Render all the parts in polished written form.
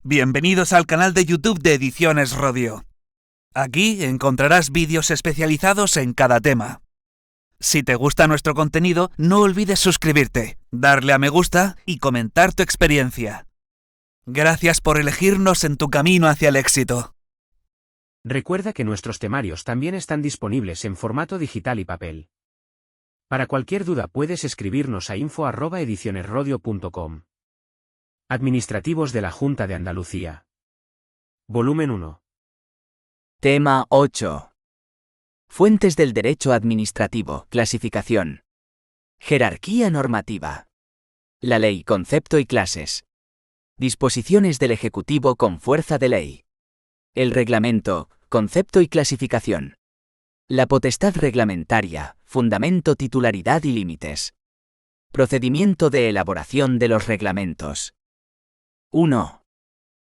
Bienvenidos al canal de YouTube de Ediciones Rodio. Aquí encontrarás vídeos especializados en cada tema. Si te gusta nuestro contenido, no olvides suscribirte, darle a me gusta y comentar tu experiencia. Gracias por elegirnos en tu camino hacia el éxito. Recuerda que nuestros temarios también están disponibles en formato digital y papel. Para cualquier duda puedes escribirnos a info@edicionesrodio.com. Administrativos de la Junta de Andalucía. Volumen 1. Tema 8. Fuentes del derecho administrativo. Clasificación. Jerarquía normativa. La ley, concepto y clases. Disposiciones del Ejecutivo con fuerza de ley. El reglamento, concepto y clasificación. La potestad reglamentaria, fundamento, titularidad y límites. Procedimiento de elaboración de los reglamentos. 1.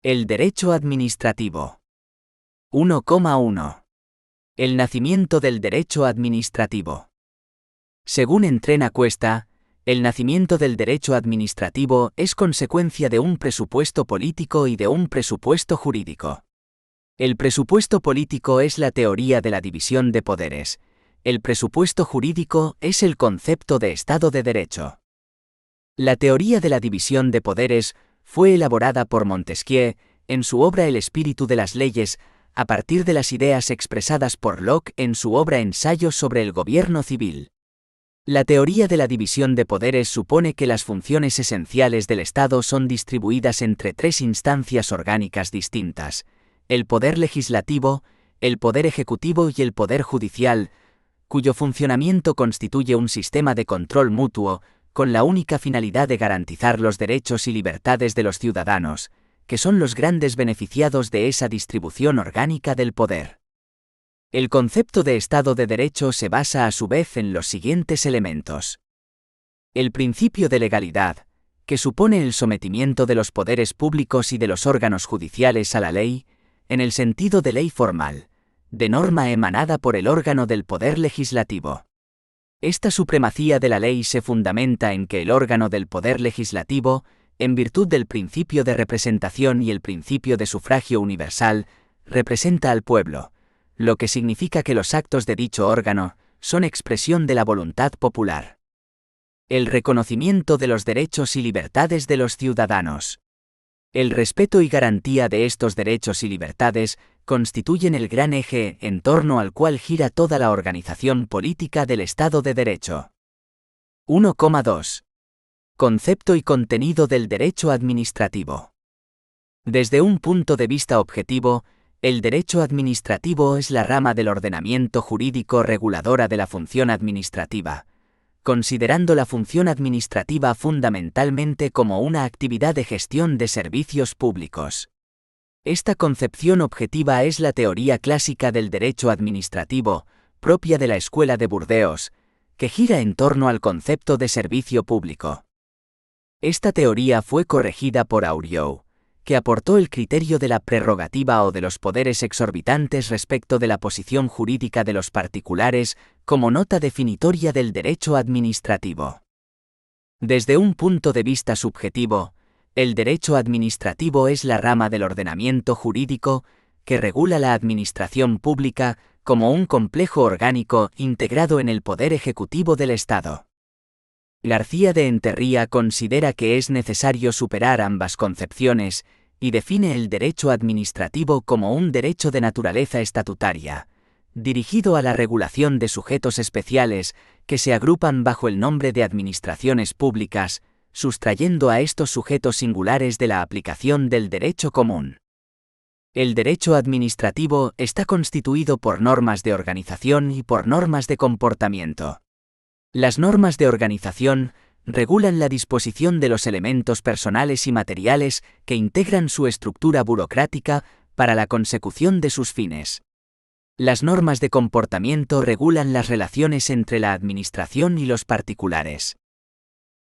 El derecho administrativo. 1,1. El nacimiento del derecho administrativo. Según Entrena Cuesta, el nacimiento del derecho administrativo es consecuencia de un presupuesto político y de un presupuesto jurídico. El presupuesto político es la teoría de la división de poderes. El presupuesto jurídico es el concepto de Estado de Derecho. La teoría de la división de poderes fue elaborada por Montesquieu en su obra El espíritu de las leyes, a partir de las ideas expresadas por Locke en su obra Ensayos sobre el gobierno civil. La teoría de la división de poderes supone que las funciones esenciales del Estado son distribuidas entre tres instancias orgánicas distintas: el poder legislativo, el poder ejecutivo y el poder judicial, cuyo funcionamiento constituye un sistema de control mutuo, con la única finalidad de garantizar los derechos y libertades de los ciudadanos, que son los grandes beneficiados de esa distribución orgánica del poder. El concepto de Estado de Derecho se basa a su vez en los siguientes elementos. El principio de legalidad, que supone el sometimiento de los poderes públicos y de los órganos judiciales a la ley, en el sentido de ley formal, de norma emanada por el órgano del poder legislativo. Esta supremacía de la ley se fundamenta en que el órgano del poder legislativo, en virtud del principio de representación y el principio de sufragio universal, representa al pueblo, lo que significa que los actos de dicho órgano son expresión de la voluntad popular. El reconocimiento de los derechos y libertades de los ciudadanos. El respeto y garantía de estos derechos y libertades constituyen el gran eje en torno al cual gira toda la organización política del Estado de Derecho. 1,2. Concepto y contenido del derecho administrativo. Desde un punto de vista objetivo, el derecho administrativo es la rama del ordenamiento jurídico reguladora de la función administrativa, considerando la función administrativa fundamentalmente como una actividad de gestión de servicios públicos. Esta concepción objetiva es la teoría clásica del derecho administrativo, propia de la Escuela de Burdeos, que gira en torno al concepto de servicio público. Esta teoría fue corregida por Auriol, que aportó el criterio de la prerrogativa o de los poderes exorbitantes respecto de la posición jurídica de los particulares como nota definitoria del derecho administrativo. Desde un punto de vista subjetivo, el derecho administrativo es la rama del ordenamiento jurídico que regula la administración pública como un complejo orgánico integrado en el poder ejecutivo del Estado. García de Enterría considera que es necesario superar ambas concepciones y define el derecho administrativo como un derecho de naturaleza estatutaria, dirigido a la regulación de sujetos especiales que se agrupan bajo el nombre de administraciones públicas, sustrayendo a estos sujetos singulares de la aplicación del derecho común. El derecho administrativo está constituido por normas de organización y por normas de comportamiento. Las normas de organización regulan la disposición de los elementos personales y materiales que integran su estructura burocrática para la consecución de sus fines. Las normas de comportamiento regulan las relaciones entre la administración y los particulares.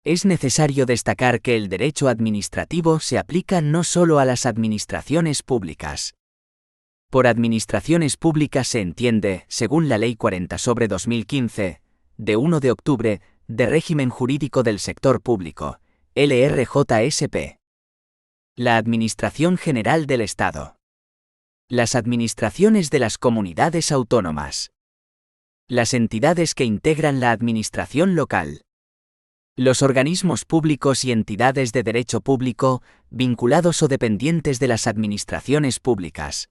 Es necesario destacar que el derecho administrativo se aplica no solo a las administraciones públicas. Por administraciones públicas se entiende, según la Ley 40/2015, de 1 de octubre, de régimen jurídico del sector público, LRJSP. La Administración General del Estado. Las administraciones de las comunidades autónomas. Las entidades que integran la administración local. Los organismos públicos y entidades de derecho público, vinculados o dependientes de las administraciones públicas.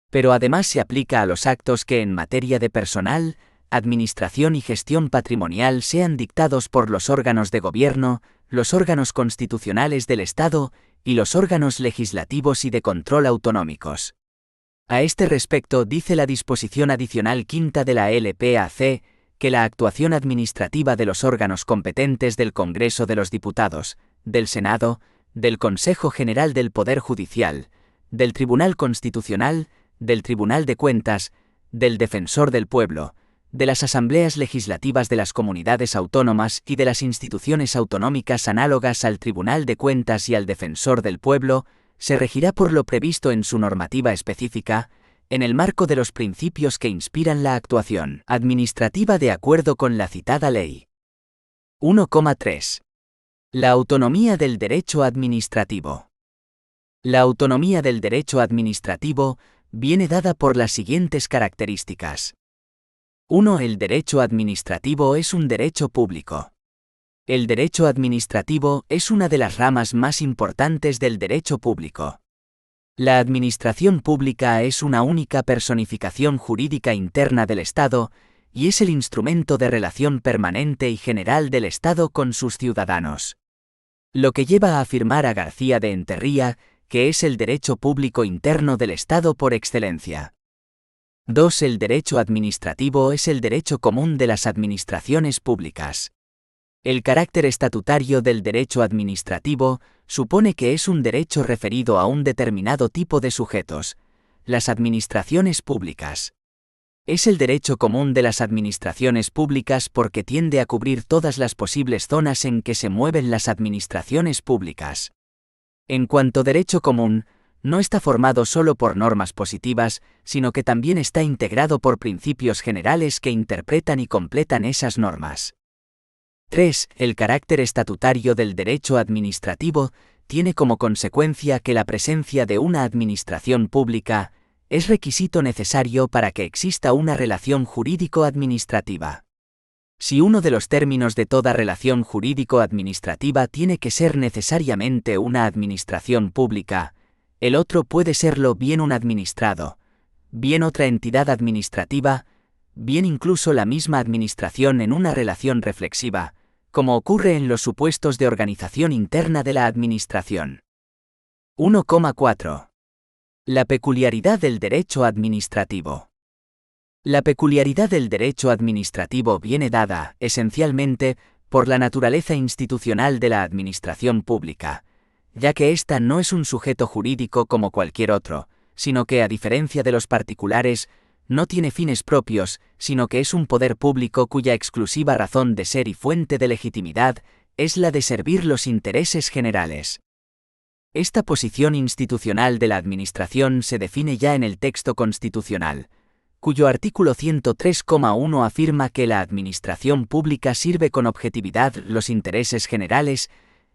Pero además se aplica a los actos que en materia de personal, administración y gestión patrimonial sean dictados por los órganos de gobierno, los órganos constitucionales del Estado y los órganos legislativos y de control autonómicos. A este respecto dice la disposición adicional quinta de la LPAC, que la actuación administrativa de los órganos competentes del Congreso de los Diputados, del Senado, del Consejo General del Poder Judicial, del Tribunal Constitucional, del Tribunal de Cuentas, del Defensor del Pueblo, de las asambleas legislativas de las comunidades autónomas y de las instituciones autonómicas análogas al Tribunal de Cuentas y al Defensor del Pueblo, se regirá por lo previsto en su normativa específica, en el marco de los principios que inspiran la actuación administrativa de acuerdo con la citada ley. 1,3. La autonomía del derecho administrativo. La autonomía del derecho administrativo viene dada por las siguientes características. 1. El derecho administrativo es un derecho público. El derecho administrativo es una de las ramas más importantes del derecho público. La administración pública es una única personificación jurídica interna del Estado y es el instrumento de relación permanente y general del Estado con sus ciudadanos. Lo que lleva a afirmar a García de Enterría que es el derecho público interno del Estado por excelencia. 2. El derecho administrativo es el derecho común de las administraciones públicas. El carácter estatutario del derecho administrativo supone que es un derecho referido a un determinado tipo de sujetos, las administraciones públicas. Es el derecho común de las administraciones públicas porque tiende a cubrir todas las posibles zonas en que se mueven las administraciones públicas. En cuanto derecho común, no está formado solo por normas positivas, sino que también está integrado por principios generales que interpretan y completan esas normas. 3. El carácter estatutario del derecho administrativo tiene como consecuencia que la presencia de una administración pública es requisito necesario para que exista una relación jurídico-administrativa. Si uno de los términos de toda relación jurídico-administrativa tiene que ser necesariamente una administración pública, el otro puede serlo bien un administrado, bien otra entidad administrativa, bien incluso la misma administración en una relación reflexiva, como ocurre en los supuestos de organización interna de la administración. 1,4. La peculiaridad del derecho administrativo. La peculiaridad del derecho administrativo viene dada, esencialmente, por la naturaleza institucional de la administración pública, ya que ésta no es un sujeto jurídico como cualquier otro, sino que, a diferencia de los particulares, no tiene fines propios, sino que es un poder público cuya exclusiva razón de ser y fuente de legitimidad es la de servir los intereses generales. Esta posición institucional de la Administración se define ya en el texto constitucional, cuyo artículo 103,1 afirma que la Administración pública sirve con objetividad los intereses generales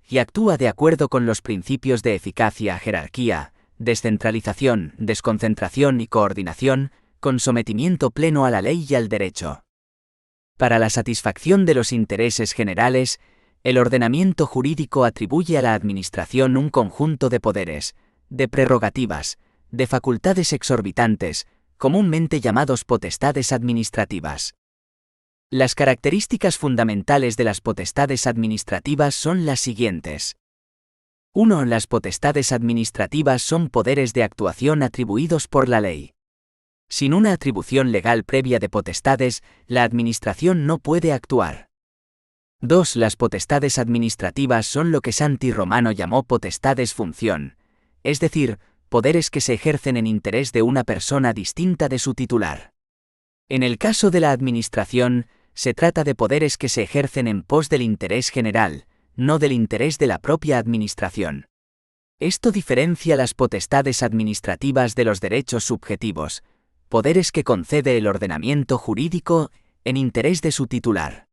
y actúa de acuerdo con los principios de eficacia, jerarquía, descentralización, desconcentración y coordinación, con sometimiento pleno a la ley y al derecho. Para la satisfacción de los intereses generales, el ordenamiento jurídico atribuye a la Administración un conjunto de poderes, de prerrogativas, de facultades exorbitantes, comúnmente llamados potestades administrativas. Las características fundamentales de las potestades administrativas son las siguientes. 1. Las potestades administrativas son poderes de actuación atribuidos por la ley. Sin una atribución legal previa de potestades, la Administración no puede actuar. 2. Las potestades administrativas son lo que Santi Romano llamó potestades función, es decir, poderes que se ejercen en interés de una persona distinta de su titular. En el caso de la Administración, se trata de poderes que se ejercen en pos del interés general, no del interés de la propia Administración. Esto diferencia las potestades administrativas de los derechos subjetivos, poderes que concede el ordenamiento jurídico en interés de su titular.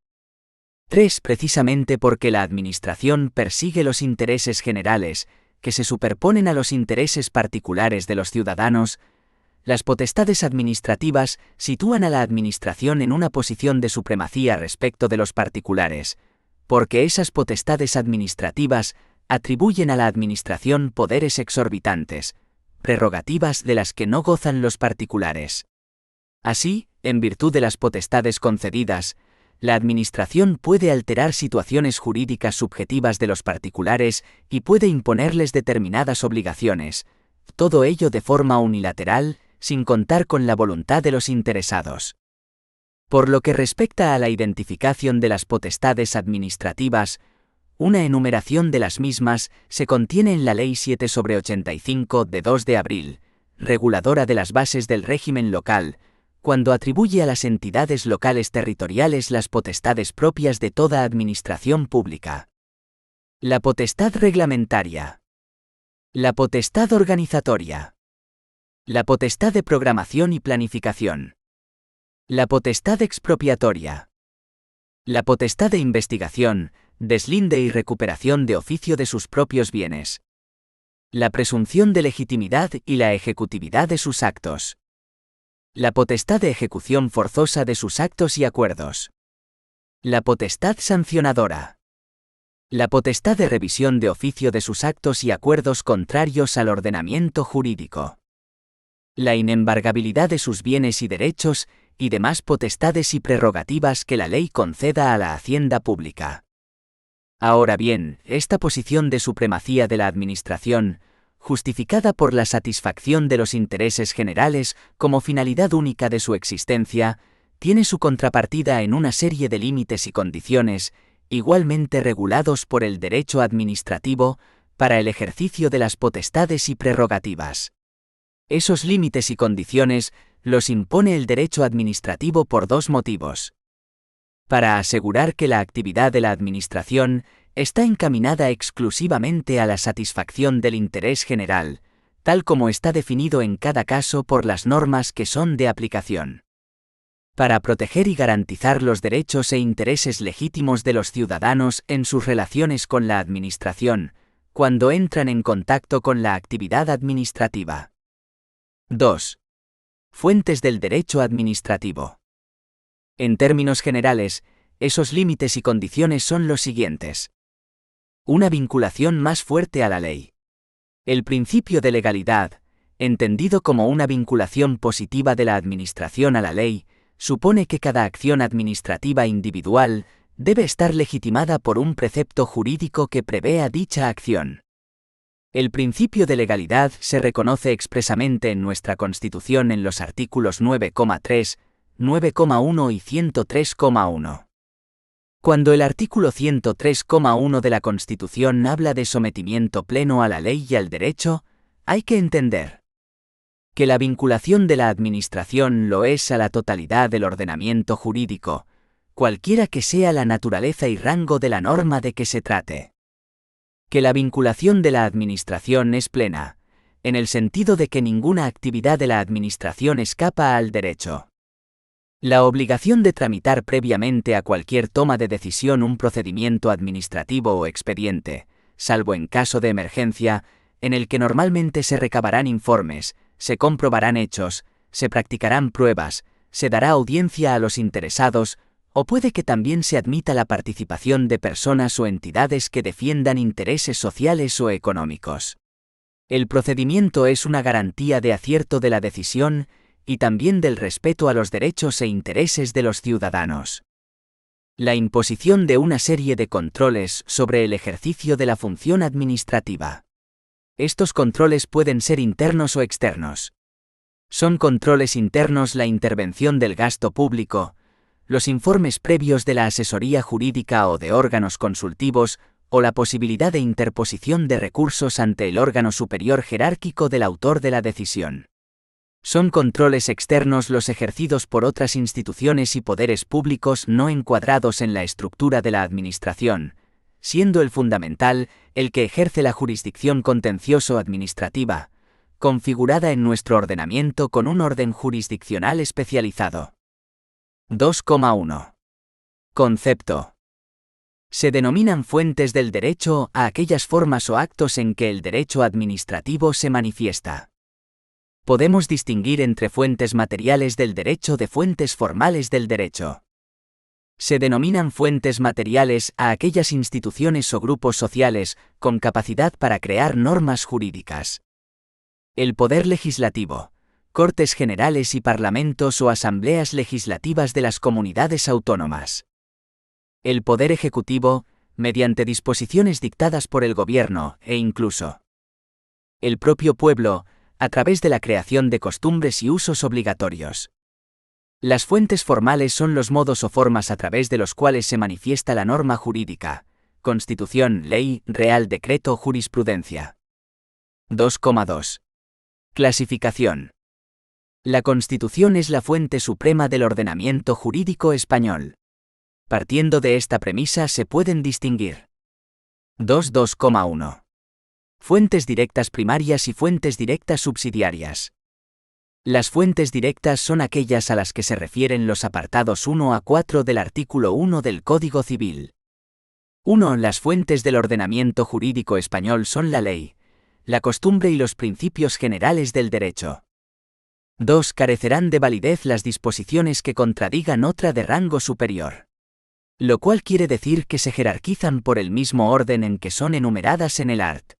3. Precisamente porque la Administración persigue los intereses generales, que se superponen a los intereses particulares de los ciudadanos, las potestades administrativas sitúan a la administración en una posición de supremacía respecto de los particulares, porque esas potestades administrativas atribuyen a la administración poderes exorbitantes, prerrogativas de las que no gozan los particulares. Así, en virtud de las potestades concedidas, la administración puede alterar situaciones jurídicas subjetivas de los particulares y puede imponerles determinadas obligaciones, todo ello de forma unilateral, sin contar con la voluntad de los interesados. Por lo que respecta a la identificación de las potestades administrativas, una enumeración de las mismas se contiene en la Ley 7/85 de 2 de abril, reguladora de las bases del régimen local, cuando atribuye a las entidades locales territoriales las potestades propias de toda administración pública. La potestad reglamentaria. La potestad organizatoria. La potestad de programación y planificación. La potestad expropiatoria. La potestad de investigación, deslinde y recuperación de oficio de sus propios bienes. La presunción de legitimidad y la ejecutividad de sus actos. La potestad de ejecución forzosa de sus actos y acuerdos. La potestad sancionadora. La potestad de revisión de oficio de sus actos y acuerdos contrarios al ordenamiento jurídico. La inembargabilidad de sus bienes y derechos, y demás potestades y prerrogativas que la ley conceda a la hacienda pública. Ahora bien, esta posición de supremacía de la administración, justificada por la satisfacción de los intereses generales como finalidad única de su existencia, tiene su contrapartida en una serie de límites y condiciones, igualmente regulados por el derecho administrativo, para el ejercicio de las potestades y prerrogativas. Esos límites y condiciones los impone el derecho administrativo por dos motivos. Para asegurar que la actividad de la administración está encaminada exclusivamente a la satisfacción del interés general, tal como está definido en cada caso por las normas que son de aplicación. Para proteger y garantizar los derechos e intereses legítimos de los ciudadanos en sus relaciones con la administración, cuando entran en contacto con la actividad administrativa. 2. Fuentes del derecho administrativo. En términos generales, esos límites y condiciones son los siguientes. Una vinculación más fuerte a la ley. El principio de legalidad, entendido como una vinculación positiva de la administración a la ley, supone que cada acción administrativa individual debe estar legitimada por un precepto jurídico que prevea dicha acción. El principio de legalidad se reconoce expresamente en nuestra Constitución en los artículos 9,3, 9,1 y 103,1. Cuando el artículo 103,1 de la Constitución habla de sometimiento pleno a la ley y al derecho, hay que entender que la vinculación de la administración lo es a la totalidad del ordenamiento jurídico, cualquiera que sea la naturaleza y rango de la norma de que se trate. Que la vinculación de la administración es plena, en el sentido de que ninguna actividad de la administración escapa al derecho. La obligación de tramitar previamente a cualquier toma de decisión un procedimiento administrativo o expediente, salvo en caso de emergencia, en el que normalmente se recabarán informes, se comprobarán hechos, se practicarán pruebas, se dará audiencia a los interesados, o puede que también se admita la participación de personas o entidades que defiendan intereses sociales o económicos. El procedimiento es una garantía de acierto de la decisión y también del respeto a los derechos e intereses de los ciudadanos. La imposición de una serie de controles sobre el ejercicio de la función administrativa. Estos controles pueden ser internos o externos. Son controles internos la intervención del gasto público, los informes previos de la asesoría jurídica o de órganos consultivos, o la posibilidad de interposición de recursos ante el órgano superior jerárquico del autor de la decisión. Son controles externos los ejercidos por otras instituciones y poderes públicos no encuadrados en la estructura de la administración, siendo el fundamental el que ejerce la jurisdicción contencioso-administrativa, configurada en nuestro ordenamiento con un orden jurisdiccional especializado. 2,1. Concepto. Se denominan fuentes del derecho a aquellas formas o actos en que el derecho administrativo se manifiesta. Podemos distinguir entre fuentes materiales del derecho de fuentes formales del derecho. Se denominan fuentes materiales a aquellas instituciones o grupos sociales con capacidad para crear normas jurídicas. El poder legislativo, Cortes Generales y Parlamentos o asambleas legislativas de las comunidades autónomas. El poder ejecutivo, mediante disposiciones dictadas por el gobierno e incluso el propio pueblo, a través de la creación de costumbres y usos obligatorios. Las fuentes formales son los modos o formas a través de los cuales se manifiesta la norma jurídica, Constitución, ley, real decreto, jurisprudencia. 2,2. Clasificación. La Constitución es la fuente suprema del ordenamiento jurídico español. Partiendo de esta premisa se pueden distinguir 2.2,1. Fuentes directas primarias y fuentes directas subsidiarias. Las fuentes directas son aquellas a las que se refieren los apartados 1 a 4 del artículo 1 del Código Civil. 1. Las fuentes del ordenamiento jurídico español son la ley, la costumbre y los principios generales del derecho. 2. Carecerán de validez las disposiciones que contradigan otra de rango superior. Lo cual quiere decir que se jerarquizan por el mismo orden en que son enumeradas en el art.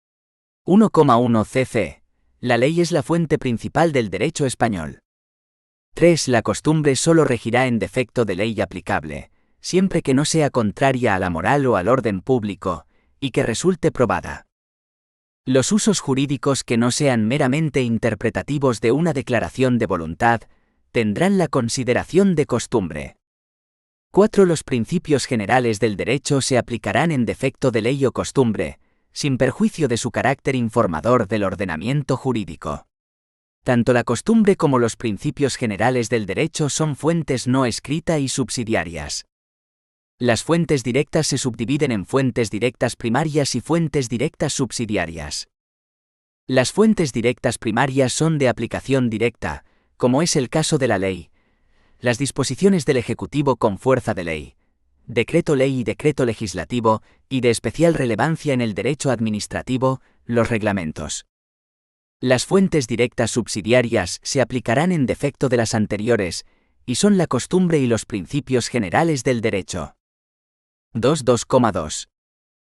1,1 cc. La ley es la fuente principal del derecho español. 3. La costumbre solo regirá en defecto de ley aplicable, siempre que no sea contraria a la moral o al orden público, y que resulte probada. Los usos jurídicos que no sean meramente interpretativos de una declaración de voluntad, tendrán la consideración de costumbre. 4. Los principios generales del derecho se aplicarán en defecto de ley o costumbre, sin perjuicio de su carácter informador del ordenamiento jurídico. Tanto la costumbre como los principios generales del derecho son fuentes no escrita y subsidiarias. Las fuentes directas se subdividen en fuentes directas primarias y fuentes directas subsidiarias. Las fuentes directas primarias son de aplicación directa, como es el caso de la ley, las disposiciones del Ejecutivo con fuerza de ley, decreto ley y decreto legislativo, y de especial relevancia en el derecho administrativo, los reglamentos. Las fuentes directas subsidiarias se aplicarán en defecto de las anteriores, y son la costumbre y los principios generales del derecho. 2.2,2.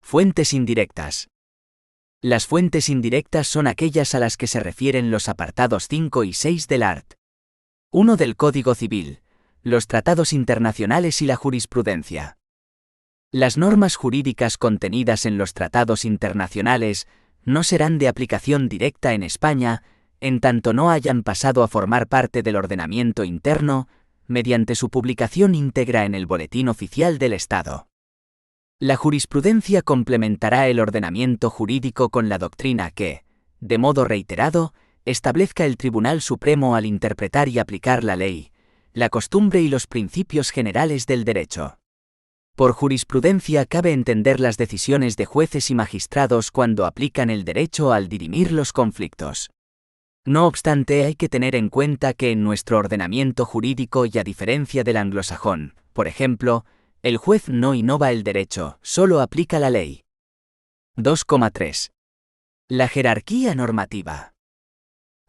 Fuentes indirectas. Las fuentes indirectas son aquellas a las que se refieren los apartados 5 y 6 del art. 1 del Código Civil, los tratados internacionales y la jurisprudencia. Las normas jurídicas contenidas en los tratados internacionales no serán de aplicación directa en España, en tanto no hayan pasado a formar parte del ordenamiento interno, mediante su publicación íntegra en el Boletín Oficial del Estado. La jurisprudencia complementará el ordenamiento jurídico con la doctrina que, de modo reiterado, establezca el Tribunal Supremo al interpretar y aplicar la ley, la costumbre y los principios generales del derecho. Por jurisprudencia cabe entender las decisiones de jueces y magistrados cuando aplican el derecho al dirimir los conflictos. No obstante, hay que tener en cuenta que en nuestro ordenamiento jurídico y a diferencia del anglosajón, por ejemplo, el juez no innova el derecho, solo aplica la ley. 2,3. La jerarquía normativa.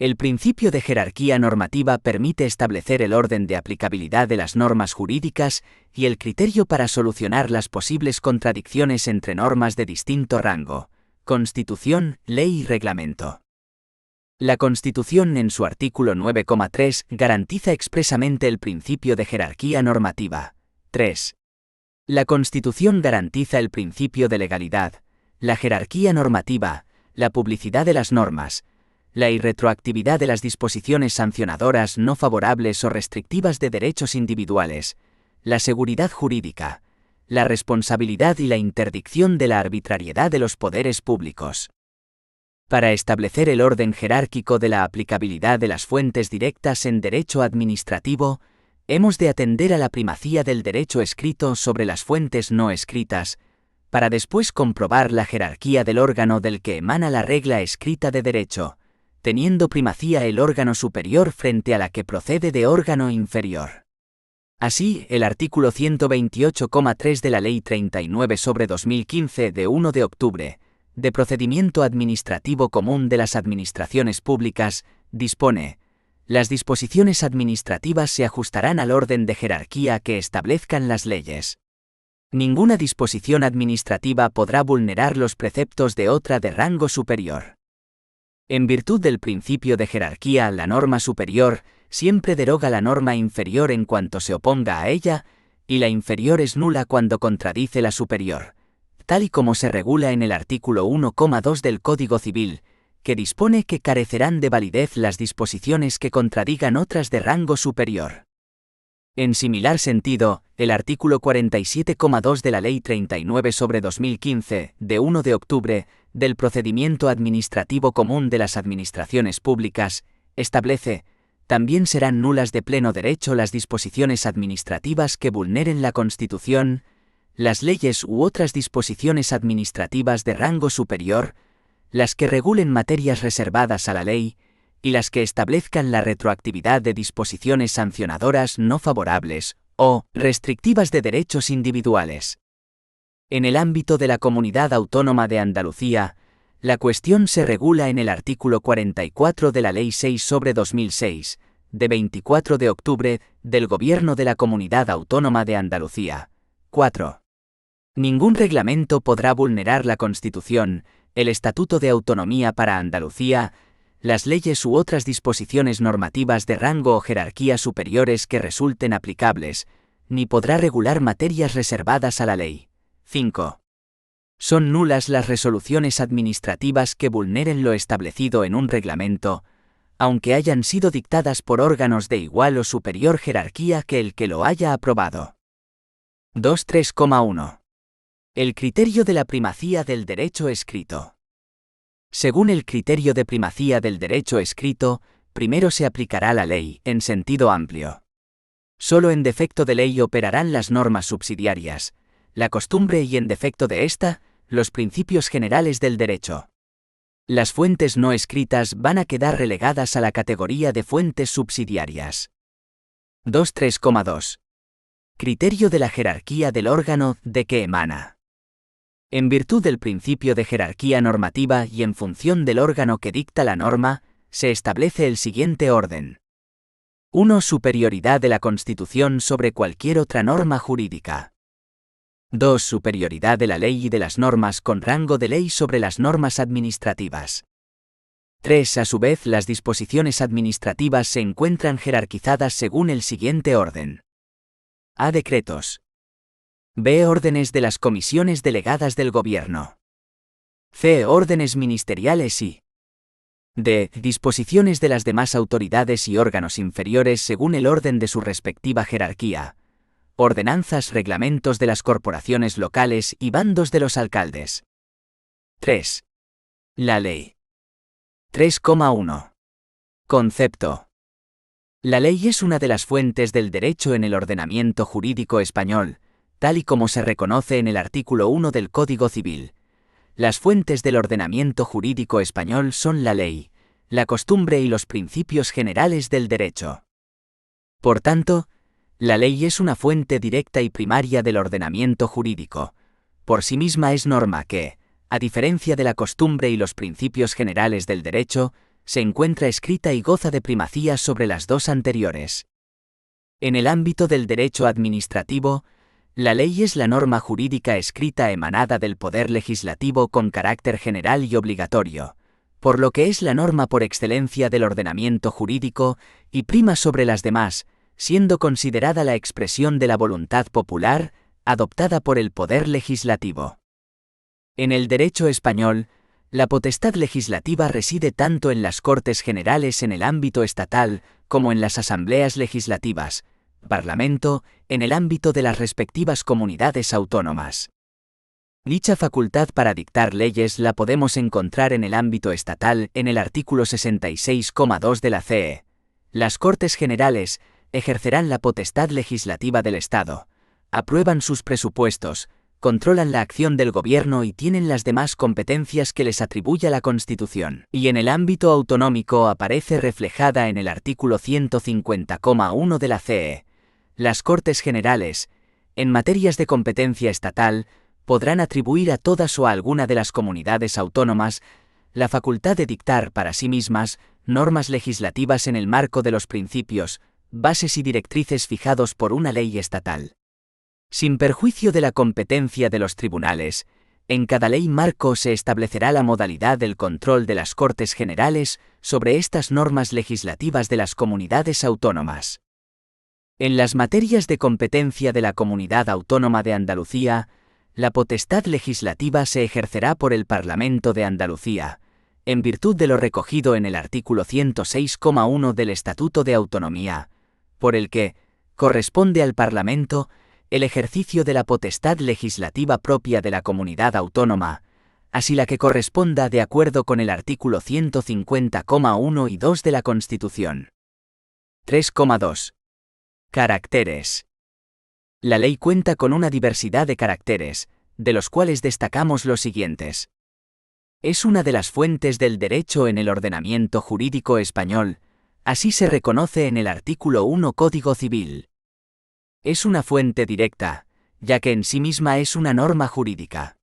El principio de jerarquía normativa permite establecer el orden de aplicabilidad de las normas jurídicas y el criterio para solucionar las posibles contradicciones entre normas de distinto rango, Constitución, ley y reglamento. La Constitución en su artículo 9,3 garantiza expresamente el principio de jerarquía normativa. 3. La Constitución garantiza el principio de legalidad, la jerarquía normativa, la publicidad de las normas, la irretroactividad de las disposiciones sancionadoras no favorables o restrictivas de derechos individuales, la seguridad jurídica, la responsabilidad y la interdicción de la arbitrariedad de los poderes públicos. Para establecer el orden jerárquico de la aplicabilidad de las fuentes directas en derecho administrativo, hemos de atender a la primacía del derecho escrito sobre las fuentes no escritas, para después comprobar la jerarquía del órgano del que emana la regla escrita de derecho, teniendo primacía el órgano superior frente a la que procede de órgano inferior. Así, el artículo 128,3 de la Ley 39/2015 de 1 de octubre, de Procedimiento Administrativo Común de las Administraciones Públicas, dispone: las disposiciones administrativas se ajustarán al orden de jerarquía que establezcan las leyes. Ninguna disposición administrativa podrá vulnerar los preceptos de otra de rango superior. En virtud del principio de jerarquía, la norma superior siempre deroga la norma inferior en cuanto se oponga a ella, y la inferior es nula cuando contradice la superior, tal y como se regula en el artículo 1,2 del Código Civil, que dispone que carecerán de validez las disposiciones que contradigan otras de rango superior. En similar sentido, el artículo 47,2 de la Ley 39/2015, de 1 de octubre, del Procedimiento Administrativo Común de las Administraciones Públicas, establece: también serán nulas de pleno derecho las disposiciones administrativas que vulneren la Constitución, las leyes u otras disposiciones administrativas de rango superior, las que regulen materias reservadas a la ley, y las que establezcan la retroactividad de disposiciones sancionadoras no favorables, o restrictivas de derechos individuales. En el ámbito de la Comunidad Autónoma de Andalucía, la cuestión se regula en el artículo 44 de la Ley 6/2006, de 24 de octubre, del Gobierno de la Comunidad Autónoma de Andalucía. 4. Ningún reglamento podrá vulnerar la Constitución, el Estatuto de Autonomía para Andalucía, las leyes u otras disposiciones normativas de rango o jerarquía superiores que resulten aplicables, ni podrá regular materias reservadas a la ley. 5. Son nulas las resoluciones administrativas que vulneren lo establecido en un reglamento, aunque hayan sido dictadas por órganos de igual o superior jerarquía que el que lo haya aprobado. 2.3,1. El criterio de la primacía del derecho escrito. Según el criterio de primacía del derecho escrito, primero se aplicará la ley, en sentido amplio. Solo en defecto de ley operarán las normas subsidiarias, la costumbre y en defecto de ésta, los principios generales del derecho. Las fuentes no escritas van a quedar relegadas a la categoría de fuentes subsidiarias. 2.3,2. Criterio de la jerarquía del órgano de que emana. En virtud del principio de jerarquía normativa y en función del órgano que dicta la norma, se establece el siguiente orden. 1. Superioridad de la Constitución sobre cualquier otra norma jurídica. 2. Superioridad de la ley y de las normas con rango de ley sobre las normas administrativas. 3. A su vez, las disposiciones administrativas se encuentran jerarquizadas según el siguiente orden. A. Decretos. B. Órdenes de las comisiones delegadas del Gobierno. C. Órdenes ministeriales y D. Disposiciones de las demás autoridades y órganos inferiores según el orden de su respectiva jerarquía. Ordenanzas, reglamentos de las corporaciones locales y bandos de los alcaldes. 3. La ley. 3,1. Concepto. La ley es una de las fuentes del derecho en el ordenamiento jurídico español, tal y como se reconoce en el artículo 1 del Código Civil. Las fuentes del ordenamiento jurídico español son la ley, la costumbre y los principios generales del derecho. Por tanto, la ley es una fuente directa y primaria del ordenamiento jurídico. Por sí misma es norma que, a diferencia de la costumbre y los principios generales del derecho, se encuentra escrita y goza de primacía sobre las dos anteriores. En el ámbito del derecho administrativo, la ley es la norma jurídica escrita emanada del Poder Legislativo con carácter general y obligatorio, por lo que es la norma por excelencia del ordenamiento jurídico y prima sobre las demás, siendo considerada la expresión de la voluntad popular, adoptada por el Poder Legislativo. En el derecho español, la potestad legislativa reside tanto en las Cortes Generales en el ámbito estatal como en las asambleas legislativas, Parlamento, en el ámbito de las respectivas comunidades autónomas. Dicha facultad para dictar leyes la podemos encontrar en el ámbito estatal en el artículo 66,2 de la CE. Las Cortes Generales ejercerán la potestad legislativa del Estado, aprueban sus presupuestos, controlan la acción del Gobierno y tienen las demás competencias que les atribuya la Constitución. Y en el ámbito autonómico aparece reflejada en el artículo 150,1 de la CE. Las Cortes Generales, en materias de competencia estatal, podrán atribuir a todas o a alguna de las comunidades autónomas la facultad de dictar para sí mismas normas legislativas en el marco de los principios, bases y directrices fijados por una ley estatal. Sin perjuicio de la competencia de los tribunales, en cada ley marco se establecerá la modalidad del control de las Cortes Generales sobre estas normas legislativas de las comunidades autónomas. En las materias de competencia de la Comunidad Autónoma de Andalucía, la potestad legislativa se ejercerá por el Parlamento de Andalucía, en virtud de lo recogido en el artículo 106,1 del Estatuto de Autonomía, por el que corresponde al Parlamento el ejercicio de la potestad legislativa propia de la comunidad autónoma, así la que corresponda de acuerdo con el artículo 150,1 y 2 de la Constitución. 3,2. Caracteres. La ley cuenta con una diversidad de caracteres, de los cuales destacamos los siguientes. Es una de las fuentes del derecho en el ordenamiento jurídico español, así se reconoce en el artículo 1 Código Civil. Es una fuente directa, ya que en sí misma es una norma jurídica.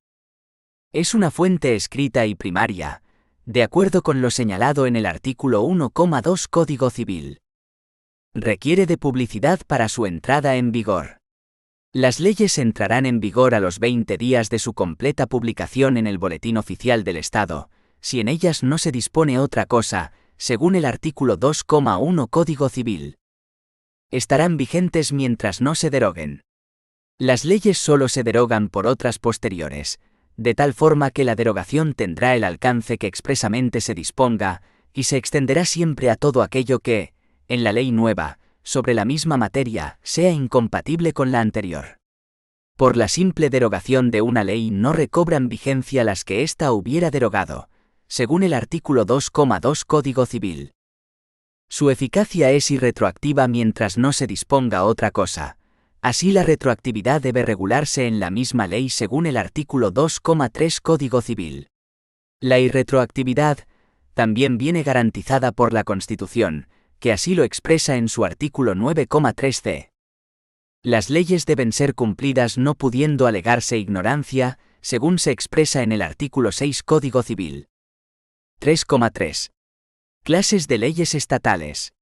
Es una fuente escrita y primaria, de acuerdo con lo señalado en el artículo 1,2 Código Civil. Requiere de publicidad para su entrada en vigor. Las leyes entrarán en vigor a los 20 días de su completa publicación en el Boletín Oficial del Estado, si en ellas no se dispone otra cosa, según el artículo 2,1 Código Civil. Estarán vigentes mientras no se deroguen. Las leyes solo se derogan por otras posteriores, de tal forma que la derogación tendrá el alcance que expresamente se disponga, y se extenderá siempre a todo aquello que, en la ley nueva, sobre la misma materia, sea incompatible con la anterior. Por la simple derogación de una ley no recobran vigencia las que ésta hubiera derogado, según el artículo 2,2 Código Civil. Su eficacia es irretroactiva mientras no se disponga otra cosa. Así la retroactividad debe regularse en la misma ley según el artículo 2,3 Código Civil. La irretroactividad también viene garantizada por la Constitución, que así lo expresa en su artículo 9,3c. Las leyes deben ser cumplidas no pudiendo alegarse ignorancia, según se expresa en el artículo 6 Código Civil. 3,3. Clases de leyes estatales.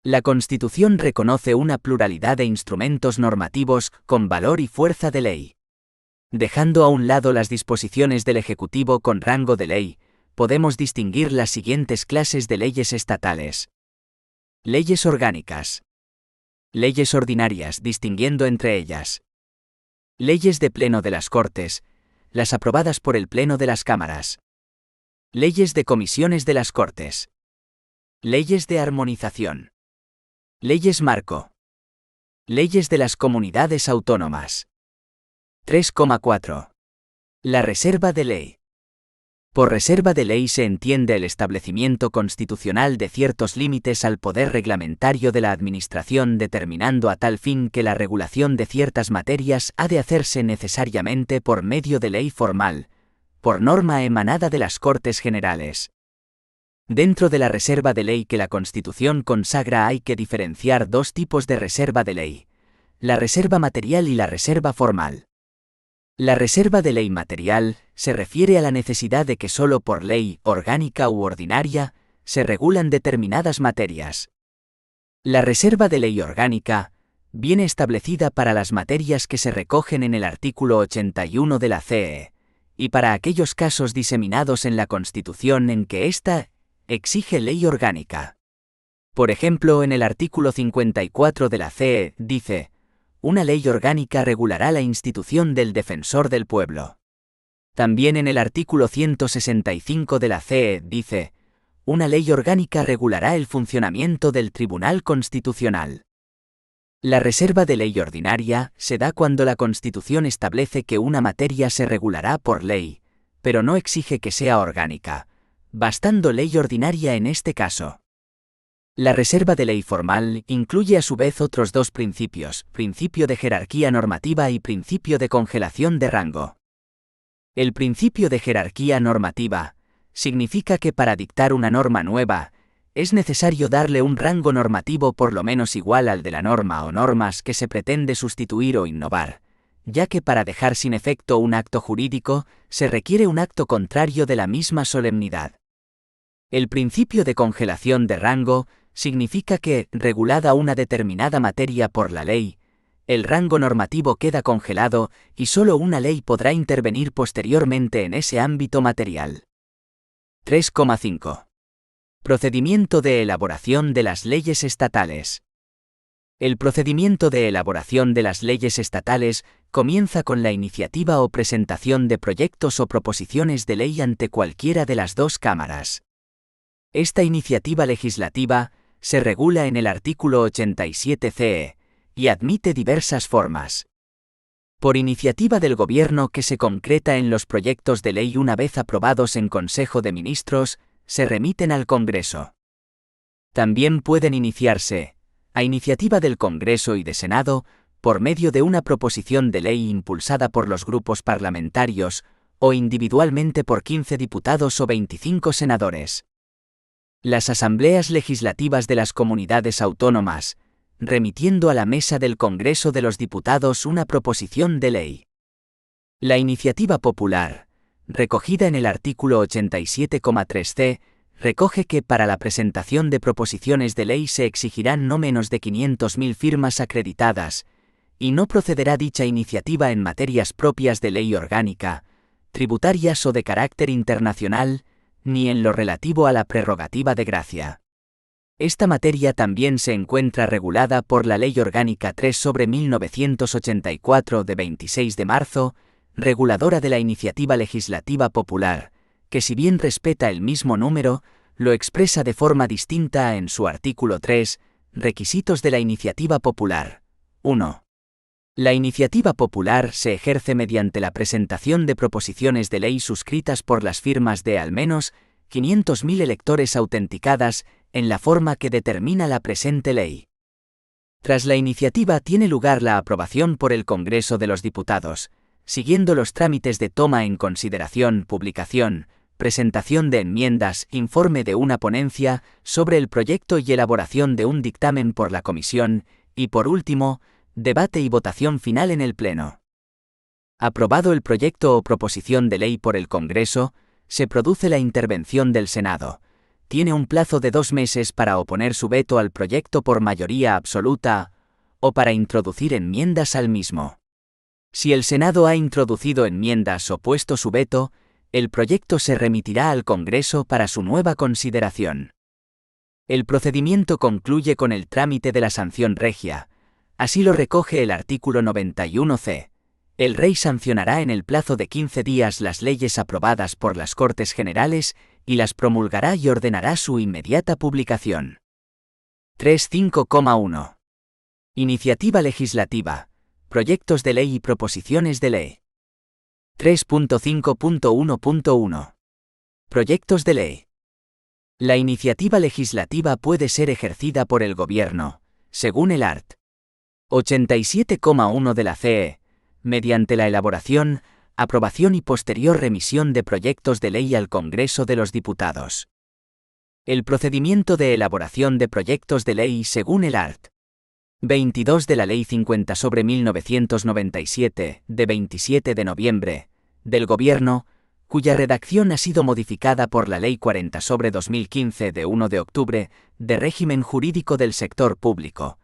La Constitución reconoce una pluralidad de instrumentos normativos con valor y fuerza de ley. Dejando a un lado las disposiciones del Ejecutivo con rango de ley, podemos distinguir las siguientes clases de leyes estatales. Leyes orgánicas. Leyes ordinarias, distinguiendo entre ellas. Leyes de Pleno de las Cortes, las aprobadas por el Pleno de las Cámaras. Leyes de comisiones de las Cortes. Leyes de armonización. Leyes marco. Leyes de las comunidades autónomas. 3,4. La reserva de ley. Por reserva de ley se entiende el establecimiento constitucional de ciertos límites al poder reglamentario de la Administración, determinando a tal fin que la regulación de ciertas materias ha de hacerse necesariamente por medio de ley formal, por norma emanada de las Cortes Generales. Dentro de la reserva de ley que la Constitución consagra hay que diferenciar dos tipos de reserva de ley: la reserva material y la reserva formal. La reserva de ley material se refiere a la necesidad de que solo por ley, orgánica u ordinaria, se regulan determinadas materias. La reserva de ley orgánica viene establecida para las materias que se recogen en el artículo 81 de la CE, y para aquellos casos diseminados en la Constitución en que ésta exige ley orgánica. Por ejemplo, en el artículo 54 de la CE dice: una ley orgánica regulará la institución del Defensor del Pueblo. También en el artículo 165 de la CE dice: una ley orgánica regulará el funcionamiento del Tribunal Constitucional. La reserva de ley ordinaria se da cuando la Constitución establece que una materia se regulará por ley, pero no exige que sea orgánica, bastando ley ordinaria en este caso. La reserva de ley formal incluye a su vez otros dos principios: principio de jerarquía normativa y principio de congelación de rango. El principio de jerarquía normativa significa que para dictar una norma nueva, Es necesario darle un rango normativo por lo menos igual al de la norma o normas que se pretende sustituir o innovar, ya que para dejar sin efecto un acto jurídico, se requiere un acto contrario de la misma solemnidad. El principio de congelación de rango significa que, regulada una determinada materia por la ley, el rango normativo queda congelado y solo una ley podrá intervenir posteriormente en ese ámbito material. 3,5. Procedimiento de elaboración de las leyes estatales. El procedimiento de elaboración de las leyes estatales comienza con la iniciativa o presentación de proyectos o proposiciones de ley ante cualquiera de las dos cámaras. Esta iniciativa legislativa se regula en el artículo 87 CE y admite diversas formas. Por iniciativa del Gobierno que se concreta en los proyectos de ley una vez aprobados en Consejo de Ministros, se remiten al Congreso. También pueden iniciarse, a iniciativa del Congreso y de Senado, por medio de una proposición de ley impulsada por los grupos parlamentarios, o individualmente por 15 diputados o 25 senadores. Las asambleas legislativas de las comunidades autónomas, remitiendo a la mesa del Congreso de los Diputados una proposición de ley. La iniciativa popular, recogida en el artículo 87,3 c, recoge que para la presentación de proposiciones de ley se exigirán no menos de 500.000 firmas acreditadas, y no procederá dicha iniciativa en materias propias de ley orgánica, tributarias o de carácter internacional, ni en lo relativo a la prerrogativa de gracia. Esta materia también se encuentra regulada por la Ley Orgánica 3/1984 de 26 de marzo, reguladora de la iniciativa legislativa popular, que si bien respeta el mismo número, lo expresa de forma distinta en su artículo 3, requisitos de la iniciativa popular. 1. La iniciativa popular se ejerce mediante la presentación de proposiciones de ley suscritas por las firmas de al menos 500.000 electores autenticadas en la forma que determina la presente ley. Tras la iniciativa tiene lugar la aprobación por el Congreso de los Diputados, siguiendo los trámites de toma en consideración, publicación, presentación de enmiendas, informe de una ponencia sobre el proyecto y elaboración de un dictamen por la Comisión, y por último, debate y votación final en el Pleno. Aprobado el proyecto o proposición de ley por el Congreso, se produce la intervención del Senado. Tiene un plazo de 2 meses para oponer su veto al proyecto por mayoría absoluta, o para introducir enmiendas al mismo. Si el Senado ha introducido enmiendas o puesto su veto, el proyecto se remitirá al Congreso para su nueva consideración. El procedimiento concluye con el trámite de la sanción regia. Así lo recoge el artículo 91 c. El Rey sancionará en el plazo de 15 días las leyes aprobadas por las Cortes Generales y las promulgará y ordenará su inmediata publicación. 3.5,1. Iniciativa legislativa, proyectos de ley y proposiciones de ley. 3.5.1.1. Proyectos de ley. La iniciativa legislativa puede ser ejercida por el Gobierno, según el art. 87,1 de la CE, mediante la elaboración, aprobación y posterior remisión de proyectos de ley al Congreso de los Diputados. El procedimiento de elaboración de proyectos de ley según el art. 22 de la Ley 50/1997, de 27 de noviembre, del Gobierno, cuya redacción ha sido modificada por la Ley 40/2015 de 1 de octubre, de régimen jurídico del sector público.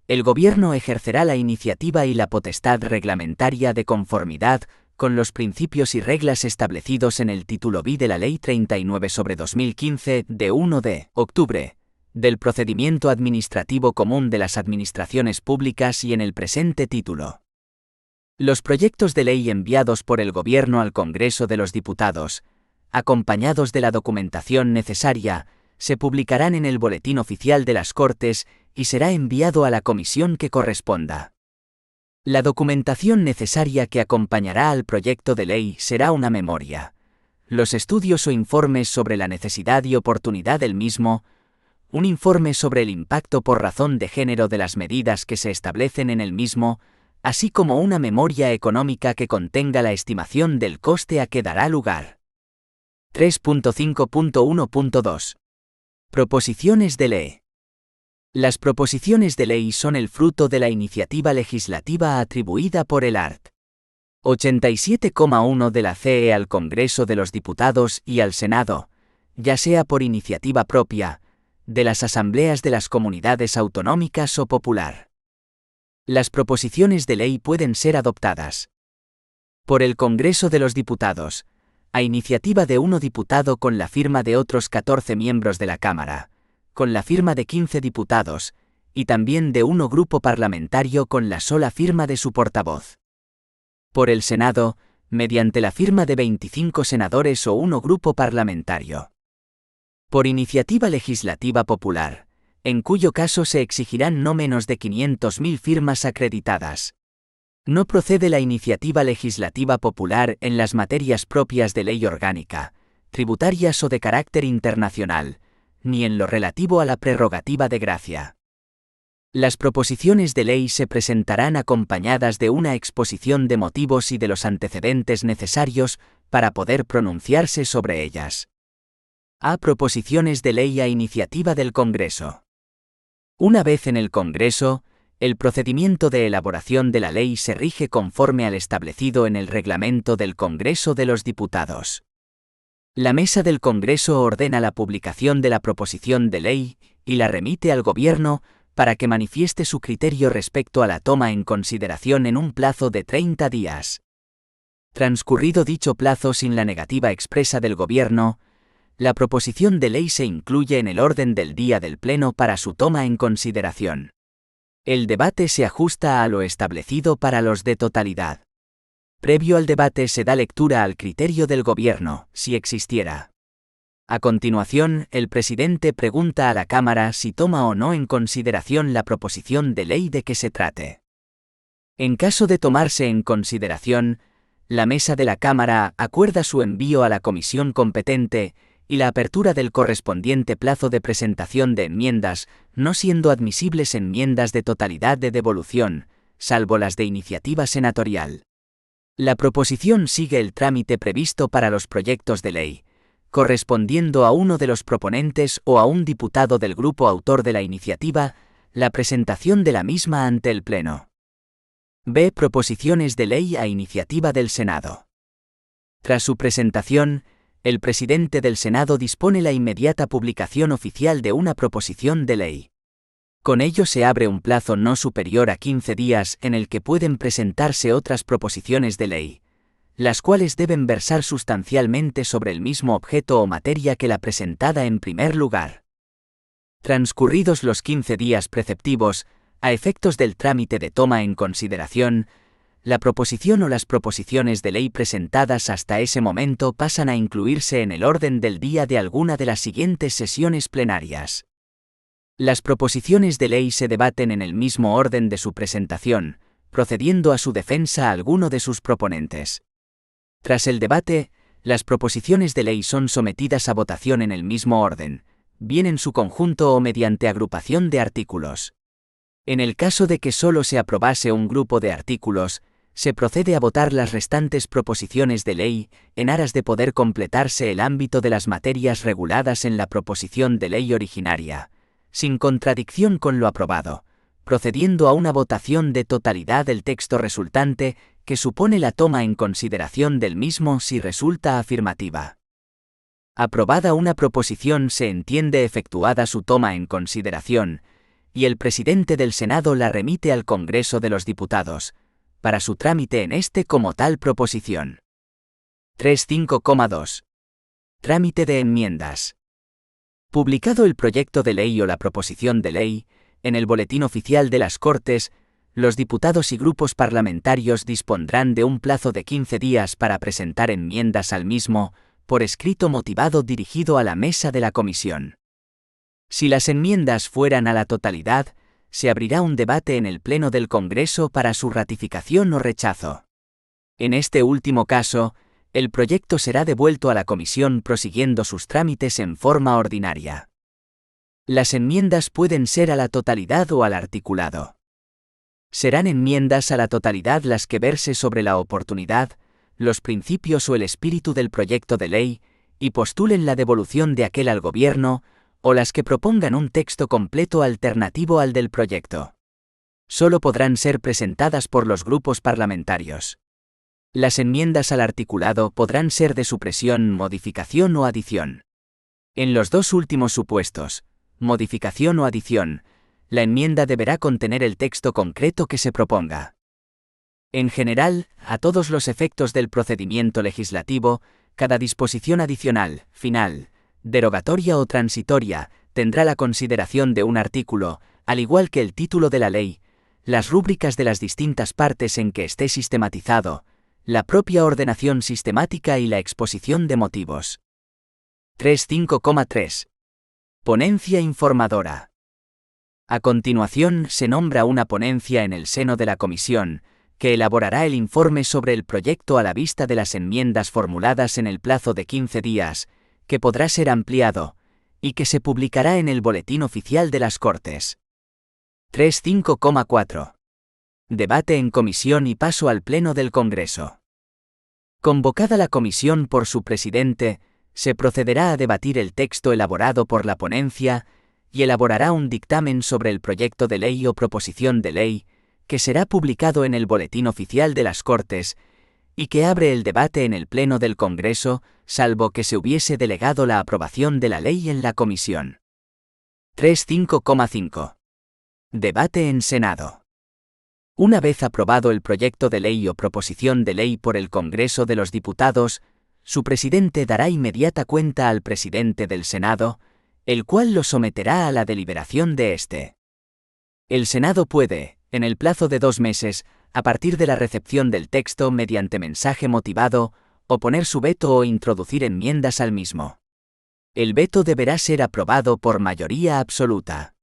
El Gobierno ejercerá la iniciativa y la potestad reglamentaria de conformidad con los principios y reglas establecidos en el título B de la Ley 39/2015 de 1 de octubre, del procedimiento administrativo común de las administraciones públicas y en el presente título. Los proyectos de ley enviados por el Gobierno al Congreso de los Diputados, acompañados de la documentación necesaria, se publicarán en el Boletín Oficial de las Cortes y será enviado a la comisión que corresponda. La documentación necesaria que acompañará al proyecto de ley será una memoria, los estudios o informes sobre la necesidad y oportunidad del mismo, un informe sobre el impacto por razón de género de las medidas que se establecen en el mismo, así como una memoria económica que contenga la estimación del coste a que dará lugar. 3.5.1.2. Proposiciones de ley. Las proposiciones de ley son el fruto de la iniciativa legislativa atribuida por el art. 87,1 de la CE al Congreso de los Diputados y al Senado, ya sea por iniciativa propia, de las asambleas de las comunidades autonómicas o popular. Las proposiciones de ley pueden ser adoptadas por el Congreso de los Diputados, a iniciativa de un diputado con la firma de otros 14 miembros de la Cámara, con la firma de 15 diputados, y también de un grupo parlamentario con la sola firma de su portavoz. Por el Senado, mediante la firma de 25 senadores o un grupo parlamentario. Por iniciativa legislativa popular, en cuyo caso se exigirán no menos de 500.000 firmas acreditadas. No procede la iniciativa legislativa popular en las materias propias de ley orgánica, tributarias o de carácter internacional, ni en lo relativo a la prerrogativa de gracia. Las proposiciones de ley se presentarán acompañadas de una exposición de motivos y de los antecedentes necesarios para poder pronunciarse sobre ellas. A. Proposiciones de ley a iniciativa del Congreso. Una vez en el Congreso, el procedimiento de elaboración de la ley se rige conforme al establecido en el reglamento del Congreso de los Diputados. La Mesa del Congreso ordena la publicación de la proposición de ley y la remite al Gobierno para que manifieste su criterio respecto a la toma en consideración en un plazo de 30 días. Transcurrido dicho plazo sin la negativa expresa del Gobierno, la proposición de ley se incluye en el orden del día del Pleno para su toma en consideración. El debate se ajusta a lo establecido para los de totalidad. Previo al debate se da lectura al criterio del Gobierno, si existiera. A continuación, el presidente pregunta a la Cámara si toma o no en consideración la proposición de ley de que se trate. En caso de tomarse en consideración, la mesa de la Cámara acuerda su envío a la comisión competente y la apertura del correspondiente plazo de presentación de enmiendas, no siendo admisibles enmiendas de totalidad de devolución, salvo las de iniciativa senatorial. La proposición sigue el trámite previsto para los proyectos de ley, correspondiendo a uno de los proponentes o a un diputado del grupo autor de la iniciativa, la presentación de la misma ante el Pleno. B. Proposiciones de ley a iniciativa del Senado. Tras su presentación, el presidente del Senado dispone la inmediata publicación oficial de una proposición de ley. Con ello se abre un plazo no superior a 15 días en el que pueden presentarse otras proposiciones de ley, las cuales deben versar sustancialmente sobre el mismo objeto o materia que la presentada en primer lugar. Transcurridos los 15 días preceptivos, a efectos del trámite de toma en consideración, la proposición o las proposiciones de ley presentadas hasta ese momento pasan a incluirse en el orden del día de alguna de las siguientes sesiones plenarias. Las proposiciones de ley se debaten en el mismo orden de su presentación, procediendo a su defensa alguno de sus proponentes. Tras el debate, las proposiciones de ley son sometidas a votación en el mismo orden, bien en su conjunto o mediante agrupación de artículos. En el caso de que solo se aprobase un grupo de artículos, se procede a votar las restantes proposiciones de ley, en aras de poder completarse el ámbito de las materias reguladas en la proposición de ley originaria, sin contradicción con lo aprobado, procediendo a una votación de totalidad del texto resultante, que supone la toma en consideración del mismo si resulta afirmativa. Aprobada una proposición se entiende efectuada su toma en consideración, y el presidente del Senado la remite al Congreso de los Diputados, para su trámite en este como tal proposición. 3.5,2. Trámite de enmiendas. Publicado el proyecto de ley o la proposición de ley, en el Boletín Oficial de las Cortes, los diputados y grupos parlamentarios dispondrán de un plazo de 15 días para presentar enmiendas al mismo, por escrito motivado dirigido a la mesa de la comisión. Si las enmiendas fueran a la totalidad, se abrirá un debate en el Pleno del Congreso para su ratificación o rechazo. En este último caso, el proyecto será devuelto a la comisión prosiguiendo sus trámites en forma ordinaria. Las enmiendas pueden ser a la totalidad o al articulado. Serán enmiendas a la totalidad las que verse sobre la oportunidad, los principios o el espíritu del proyecto de ley, y postulen la devolución de aquel al Gobierno, o las que propongan un texto completo alternativo al del proyecto. Solo podrán ser presentadas por los grupos parlamentarios. Las enmiendas al articulado podrán ser de supresión, modificación o adición. En los dos últimos supuestos, modificación o adición, la enmienda deberá contener el texto concreto que se proponga. En general, a todos los efectos del procedimiento legislativo, cada disposición adicional, final, derogatoria o transitoria, tendrá la consideración de un artículo, al igual que el título de la ley, las rúbricas de las distintas partes en que esté sistematizado, la propia ordenación sistemática y la exposición de motivos. 3.5.3. Ponencia informadora. A continuación, se nombra una ponencia en el seno de la comisión, que elaborará el informe sobre el proyecto a la vista de las enmiendas formuladas en el plazo de 15 días, que podrá ser ampliado, y que se publicará en el Boletín Oficial de las Cortes. 3.5.4. Debate en comisión y paso al Pleno del Congreso. Convocada la comisión por su presidente, se procederá a debatir el texto elaborado por la ponencia y elaborará un dictamen sobre el proyecto de ley o proposición de ley, que será publicado en el Boletín Oficial de las Cortes y que abre el debate en el Pleno del Congreso, salvo que se hubiese delegado la aprobación de la ley en la comisión. 3.5.5. Debate en Senado. Una vez aprobado el proyecto de ley o proposición de ley por el Congreso de los Diputados, su presidente dará inmediata cuenta al presidente del Senado, el cual lo someterá a la deliberación de éste. El Senado puede, en el plazo de 2 meses, a partir de la recepción del texto mediante mensaje motivado, oponer su veto o introducir enmiendas al mismo. El veto deberá ser aprobado por mayoría absoluta.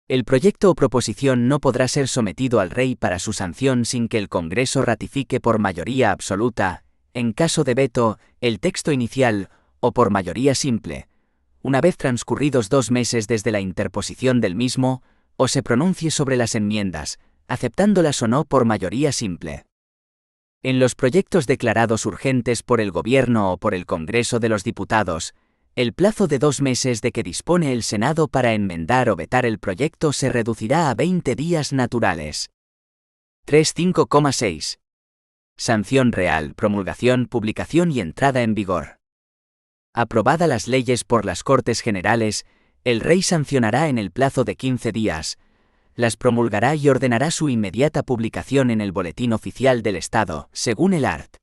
El proyecto o proposición no podrá ser sometido al Rey para su sanción sin que el Congreso ratifique por mayoría absoluta, en caso de veto, el texto inicial, o por mayoría simple, una vez transcurridos 2 meses desde la interposición del mismo, o se pronuncie sobre las enmiendas, aceptándolas o no por mayoría simple. En los proyectos declarados urgentes por el Gobierno o por el Congreso de los Diputados, el plazo de 2 meses de que dispone el Senado para enmendar o vetar el proyecto se reducirá a 20 días naturales. 3.5.6. Sanción real, promulgación, publicación y entrada en vigor. Aprobada las leyes por las Cortes Generales, el Rey sancionará en el plazo de 15 días, las promulgará y ordenará su inmediata publicación en el Boletín Oficial del Estado, según el art.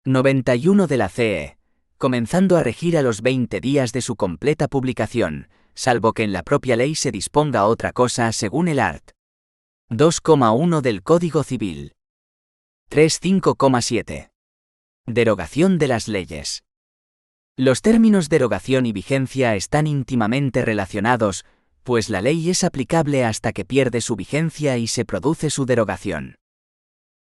91 de la CE, comenzando a regir a los 20 días de su completa publicación, salvo que en la propia ley se disponga otra cosa según el art. 2,1 del Código Civil. 3.5.7. Derogación de las leyes. Los términos derogación y vigencia están íntimamente relacionados, pues la ley es aplicable hasta que pierde su vigencia y se produce su derogación.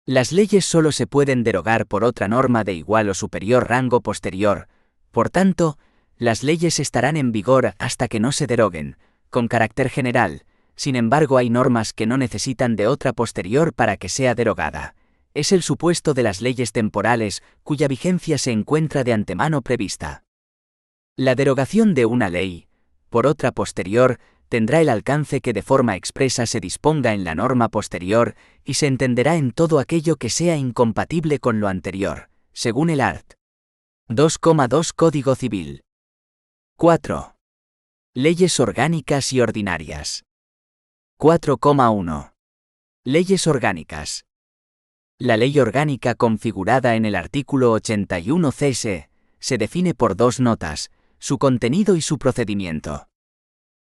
Las leyes solo se pueden derogar por otra norma de igual o superior rango posterior, por tanto, las leyes estarán en vigor hasta que no se deroguen, con carácter general. Sin embargo, hay normas que no necesitan de otra posterior para que sea derogada. Es el supuesto de las leyes temporales, cuya vigencia se encuentra de antemano prevista. La derogación de una ley, por otra posterior, tendrá el alcance que de forma expresa se disponga en la norma posterior, y se entenderá en todo aquello que sea incompatible con lo anterior, según el art. 2,2 Código Civil. 4. Leyes orgánicas y ordinarias. 4,1. Leyes orgánicas. La ley orgánica configurada en el artículo 81 CS, se define por 2 notas, su contenido y su procedimiento.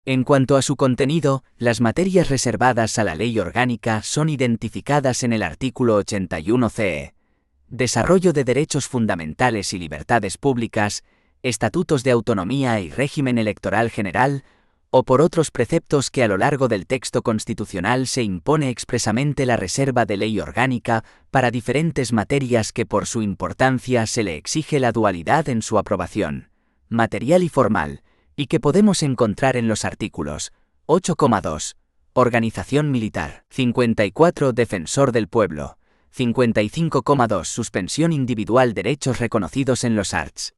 En cuanto a su contenido, las materias reservadas a la ley orgánica son identificadas en el artículo 81 CE. Desarrollo de derechos fundamentales y libertades públicas, estatutos de autonomía y régimen electoral general, o por otros preceptos que a lo largo del texto constitucional se impone expresamente la reserva de ley orgánica para diferentes materias que por su importancia se le exige la dualidad en su aprobación, material y formal, y que podemos encontrar en los artículos 8,2, Organización Militar, 54, Defensor del Pueblo, 55,2, Suspensión individual derechos reconocidos en los arts.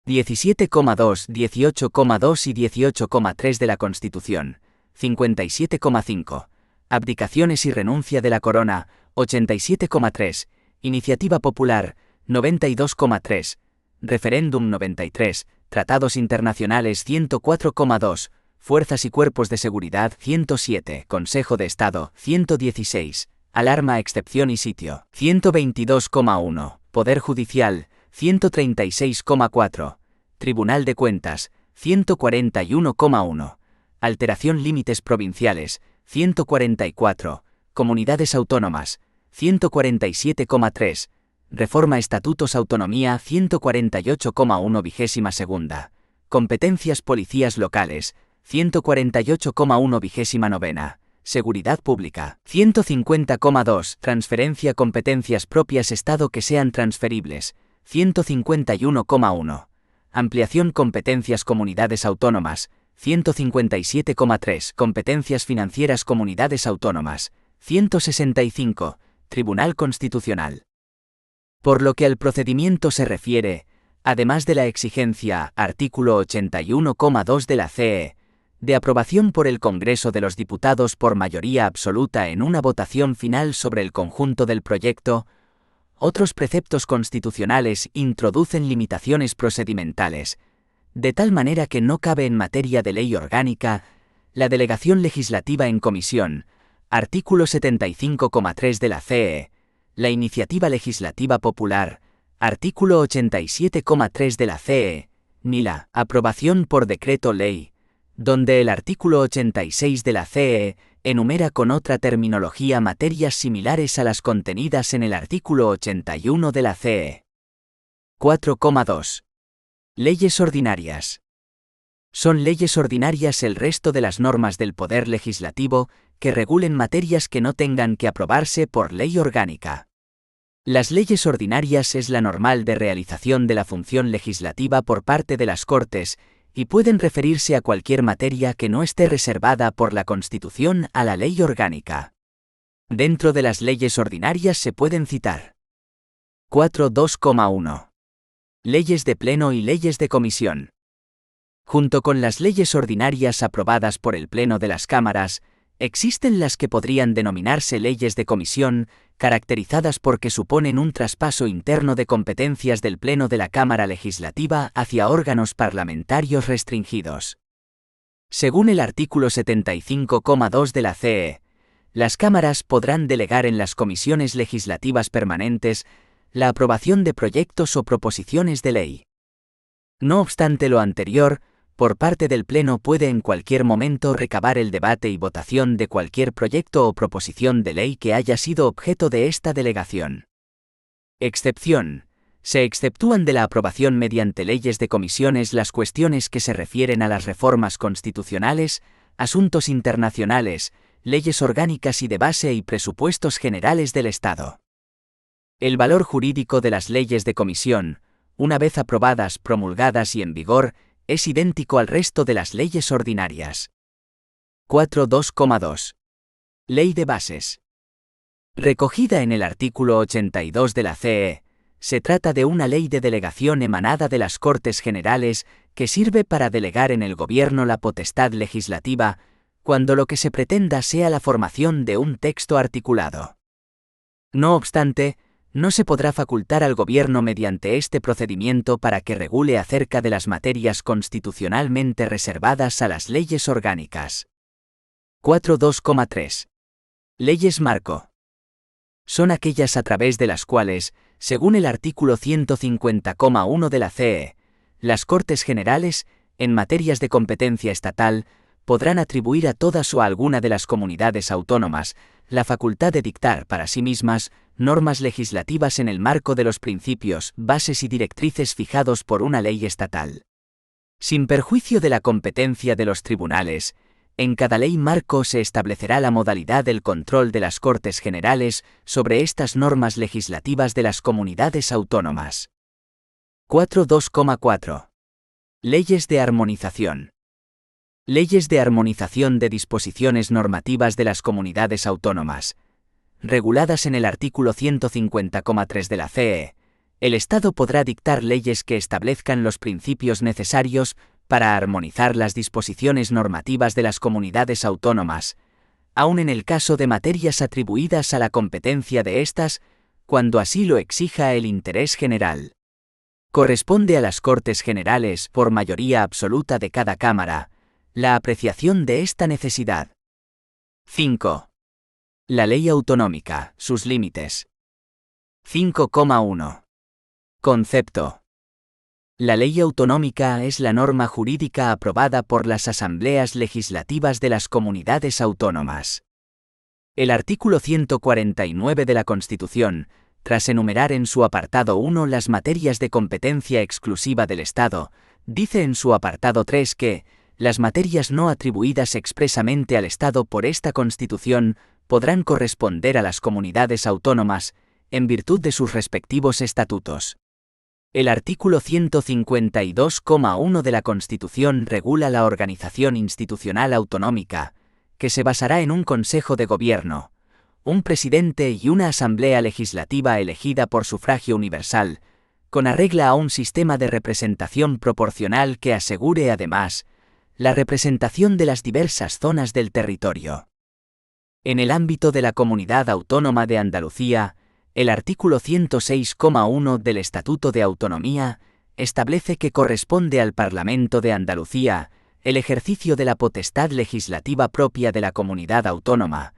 17,2, 18,2 y 18,3 de la Constitución, 57,5. Abdicaciones y renuncia de la Corona, 87,3. Iniciativa popular, 92,3. Referéndum 93. Tratados internacionales 104,2. Fuerzas y cuerpos de seguridad 107. Consejo de Estado 116. Alarma, excepción y sitio 122,1. Poder Judicial 136,4. Tribunal de Cuentas 141,1. Alteración límites provinciales 144. Comunidades autónomas 147,3. Reforma Estatutos Autonomía 148,1 22ª. Competencias Policías Locales 148,1 29ª. Seguridad Pública 150,2. Transferencia Competencias propias Estado que sean transferibles 151,1. Ampliación Competencias Comunidades Autónomas 157,3. Competencias Financieras Comunidades Autónomas 165. Tribunal Constitucional. Por lo que al procedimiento se refiere, además de la exigencia, artículo 81,2 de la CE, de aprobación por el Congreso de los Diputados por mayoría absoluta en una votación final sobre el conjunto del proyecto, otros preceptos constitucionales introducen limitaciones procedimentales, de tal manera que no cabe en materia de ley orgánica la delegación legislativa en comisión, artículo 75,3 de la CE, la iniciativa legislativa popular, artículo 87,3 de la CE, ni la aprobación por decreto-ley, donde el artículo 86 de la CE enumera con otra terminología materias similares a las contenidas en el artículo 81 de la CE. 4,2. Leyes ordinarias. Son leyes ordinarias el resto de las normas del Poder Legislativo que regulen materias que no tengan que aprobarse por ley orgánica. Las leyes ordinarias es la normal de realización de la función legislativa por parte de las Cortes y pueden referirse a cualquier materia que no esté reservada por la Constitución a la ley orgánica. Dentro de las leyes ordinarias se pueden citar 4.2,1. Leyes de Pleno y leyes de comisión. Junto con las leyes ordinarias aprobadas por el Pleno de las Cámaras, existen las que podrían denominarse leyes de comisión, caracterizadas porque suponen un traspaso interno de competencias del Pleno de la Cámara Legislativa hacia órganos parlamentarios restringidos. Según el artículo 75,2 de la CE, las cámaras podrán delegar en las comisiones legislativas permanentes la aprobación de proyectos o proposiciones de ley. No obstante lo anterior, por parte del Pleno puede en cualquier momento recabar el debate y votación de cualquier proyecto o proposición de ley que haya sido objeto de esta delegación. Excepción. Se exceptúan de la aprobación mediante leyes de comisiones las cuestiones que se refieren a las reformas constitucionales, asuntos internacionales, leyes orgánicas y de base y presupuestos generales del Estado. El valor jurídico de las leyes de comisión, una vez aprobadas, promulgadas y en vigor, es idéntico al resto de las leyes ordinarias. 4.2,2. Ley de bases. Recogida en el artículo 82 de la CE, se trata de una ley de delegación emanada de las Cortes Generales que sirve para delegar en el Gobierno la potestad legislativa, cuando lo que se pretenda sea la formación de un texto articulado. No obstante, no se podrá facultar al Gobierno mediante este procedimiento para que regule acerca de las materias constitucionalmente reservadas a las leyes orgánicas. 4.2,3. Leyes marco. Son aquellas a través de las cuales, según el artículo 150,1 de la CE, las Cortes Generales, en materias de competencia estatal, podrán atribuir a todas o a alguna de las comunidades autónomas la facultad de dictar para sí mismas normas legislativas en el marco de los principios, bases y directrices fijados por una ley estatal. Sin perjuicio de la competencia de los tribunales, en cada ley marco se establecerá la modalidad del control de las Cortes Generales sobre estas normas legislativas de las comunidades autónomas. 4.2,4. Leyes de armonización. Leyes de armonización de disposiciones normativas de las comunidades autónomas, reguladas en el artículo 150,3 de la CE, El Estado podrá dictar leyes que establezcan los principios necesarios para armonizar las disposiciones normativas de las comunidades autónomas, aun en el caso de materias atribuidas a la competencia de éstas, cuando así lo exija el interés general. Corresponde a las Cortes Generales, por mayoría absoluta de cada Cámara, la apreciación de esta necesidad. 5. La ley autonómica, sus límites. 5,1. Concepto. La ley autonómica es la norma jurídica aprobada por las asambleas legislativas de las comunidades autónomas. El artículo 149 de la Constitución, tras enumerar en su apartado 1 las materias de competencia exclusiva del Estado, dice en su apartado 3 que las materias no atribuidas expresamente al Estado por esta Constitución podrán corresponder a las comunidades autónomas, en virtud de sus respectivos estatutos. El artículo 152,1 de la Constitución regula la organización institucional autonómica, que se basará en un Consejo de Gobierno, un presidente y una asamblea legislativa elegida por sufragio universal, con arreglo a un sistema de representación proporcional que asegure además la representación de las diversas zonas del territorio. En el ámbito de la Comunidad Autónoma de Andalucía, el artículo 106,1 del Estatuto de Autonomía establece que corresponde al Parlamento de Andalucía el ejercicio de la potestad legislativa propia de la comunidad autónoma,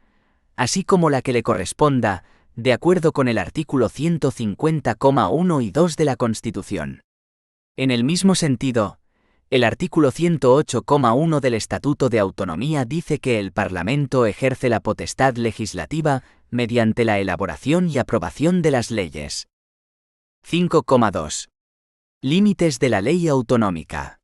así como la que le corresponda, de acuerdo con el artículo 150,1 y 2 de la Constitución. En el mismo sentido, el artículo 108,1 del Estatuto de Autonomía dice que el Parlamento ejerce la potestad legislativa mediante la elaboración y aprobación de las leyes. 5,2. Límites de la ley autonómica.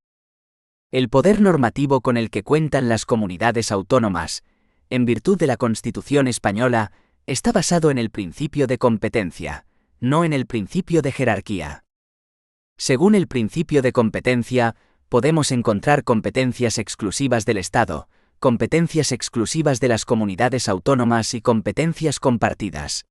El poder normativo con el que cuentan las comunidades autónomas, en virtud de la Constitución española, está basado en el principio de competencia, no en el principio de jerarquía. Según el principio de competencia, podemos encontrar competencias exclusivas del Estado, competencias exclusivas de las comunidades autónomas y competencias compartidas.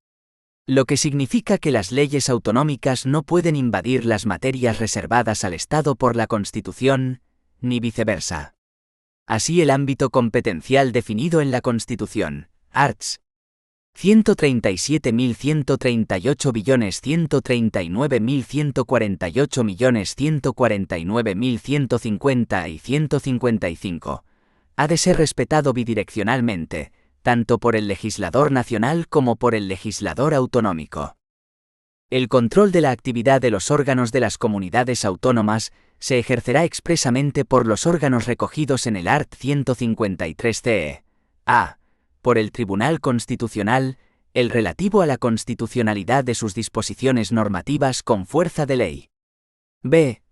Lo que significa que las leyes autonómicas no pueden invadir las materias reservadas al Estado por la Constitución, ni viceversa. Así el ámbito competencial definido en la Constitución, arts. 137.138.139.148.149.150 y 155, ha de ser respetado bidireccionalmente, tanto por el legislador nacional como por el legislador autonómico. El control de la actividad de los órganos de las comunidades autónomas se ejercerá expresamente por los órganos recogidos en el art. 153 a. Por el Tribunal Constitucional, el relativo a la constitucionalidad de sus disposiciones normativas con fuerza de ley. b.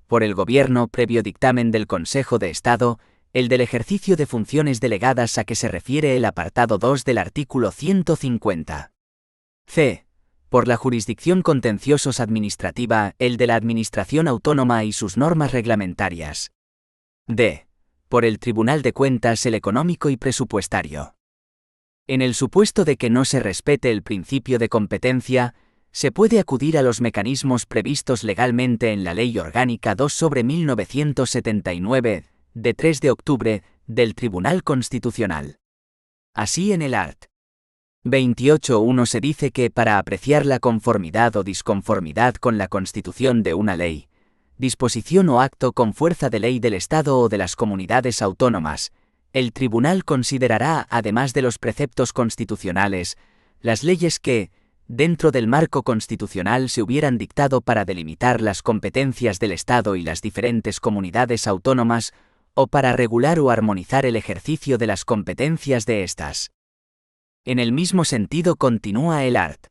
Por el Gobierno previo dictamen del Consejo de Estado, el del ejercicio de funciones delegadas a que se refiere el apartado 2 del artículo 150. c. Por la jurisdicción contenciosos administrativa, el de la Administración Autónoma y sus normas reglamentarias. d. Por el Tribunal de Cuentas el económico y presupuestario. En el supuesto de que no se respete el principio de competencia, se puede acudir a los mecanismos previstos legalmente en la Ley Orgánica 2/1979, de 3 de octubre, del Tribunal Constitucional. Así en el art. 28.1 se dice que para apreciar la conformidad o disconformidad con la Constitución de una ley, disposición o acto con fuerza de ley del Estado o de las comunidades autónomas, el tribunal considerará, además de los preceptos constitucionales, las leyes que, dentro del marco constitucional se hubieran dictado para delimitar las competencias del Estado y las diferentes comunidades autónomas, o para regular o armonizar el ejercicio de las competencias de éstas. En el mismo sentido continúa el art.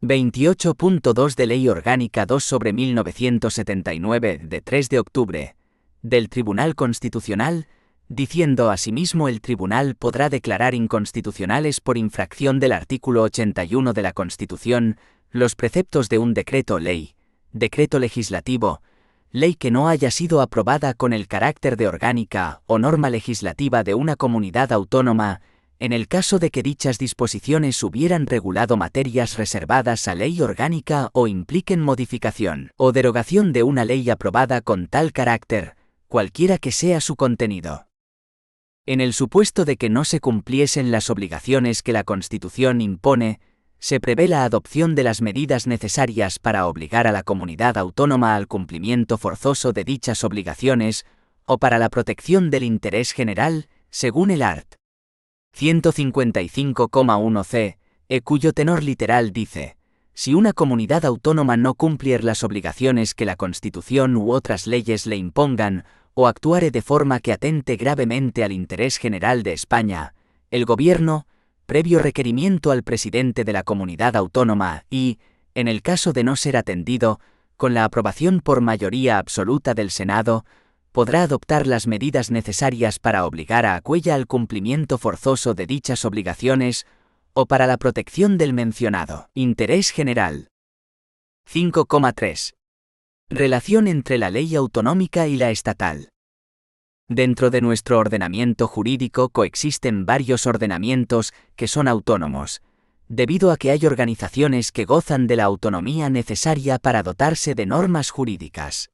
28.2 de Ley Orgánica 2/1979, de 3 de octubre, del Tribunal Constitucional, diciendo asimismo el tribunal podrá declarar inconstitucionales por infracción del artículo 81 de la Constitución los preceptos de un decreto-ley, decreto legislativo, ley que no haya sido aprobada con el carácter de orgánica o norma legislativa de una comunidad autónoma En el caso de que dichas disposiciones hubieran regulado materias reservadas a ley orgánica o impliquen modificación o derogación de una ley aprobada con tal carácter, cualquiera que sea su contenido. En el supuesto de que no se cumpliesen las obligaciones que la Constitución impone, se prevé la adopción de las medidas necesarias para obligar a la comunidad autónoma al cumplimiento forzoso de dichas obligaciones o para la protección del interés general, según el art. 155,1c, cuyo tenor literal dice: si una comunidad autónoma no cumpliere las obligaciones que la Constitución u otras leyes le impongan, o actuare de forma que atente gravemente al interés general de España, el Gobierno, previo requerimiento al presidente de la comunidad autónoma y, en el caso de no ser atendido, con la aprobación por mayoría absoluta del Senado, podrá adoptar las medidas necesarias para obligar a aquella al cumplimiento forzoso de dichas obligaciones o para la protección del mencionado interés general. 5,3. Relación entre la ley autonómica y la estatal. Dentro de nuestro ordenamiento jurídico coexisten varios ordenamientos que son autónomos, debido a que hay organizaciones que gozan de la autonomía necesaria para dotarse de normas jurídicas.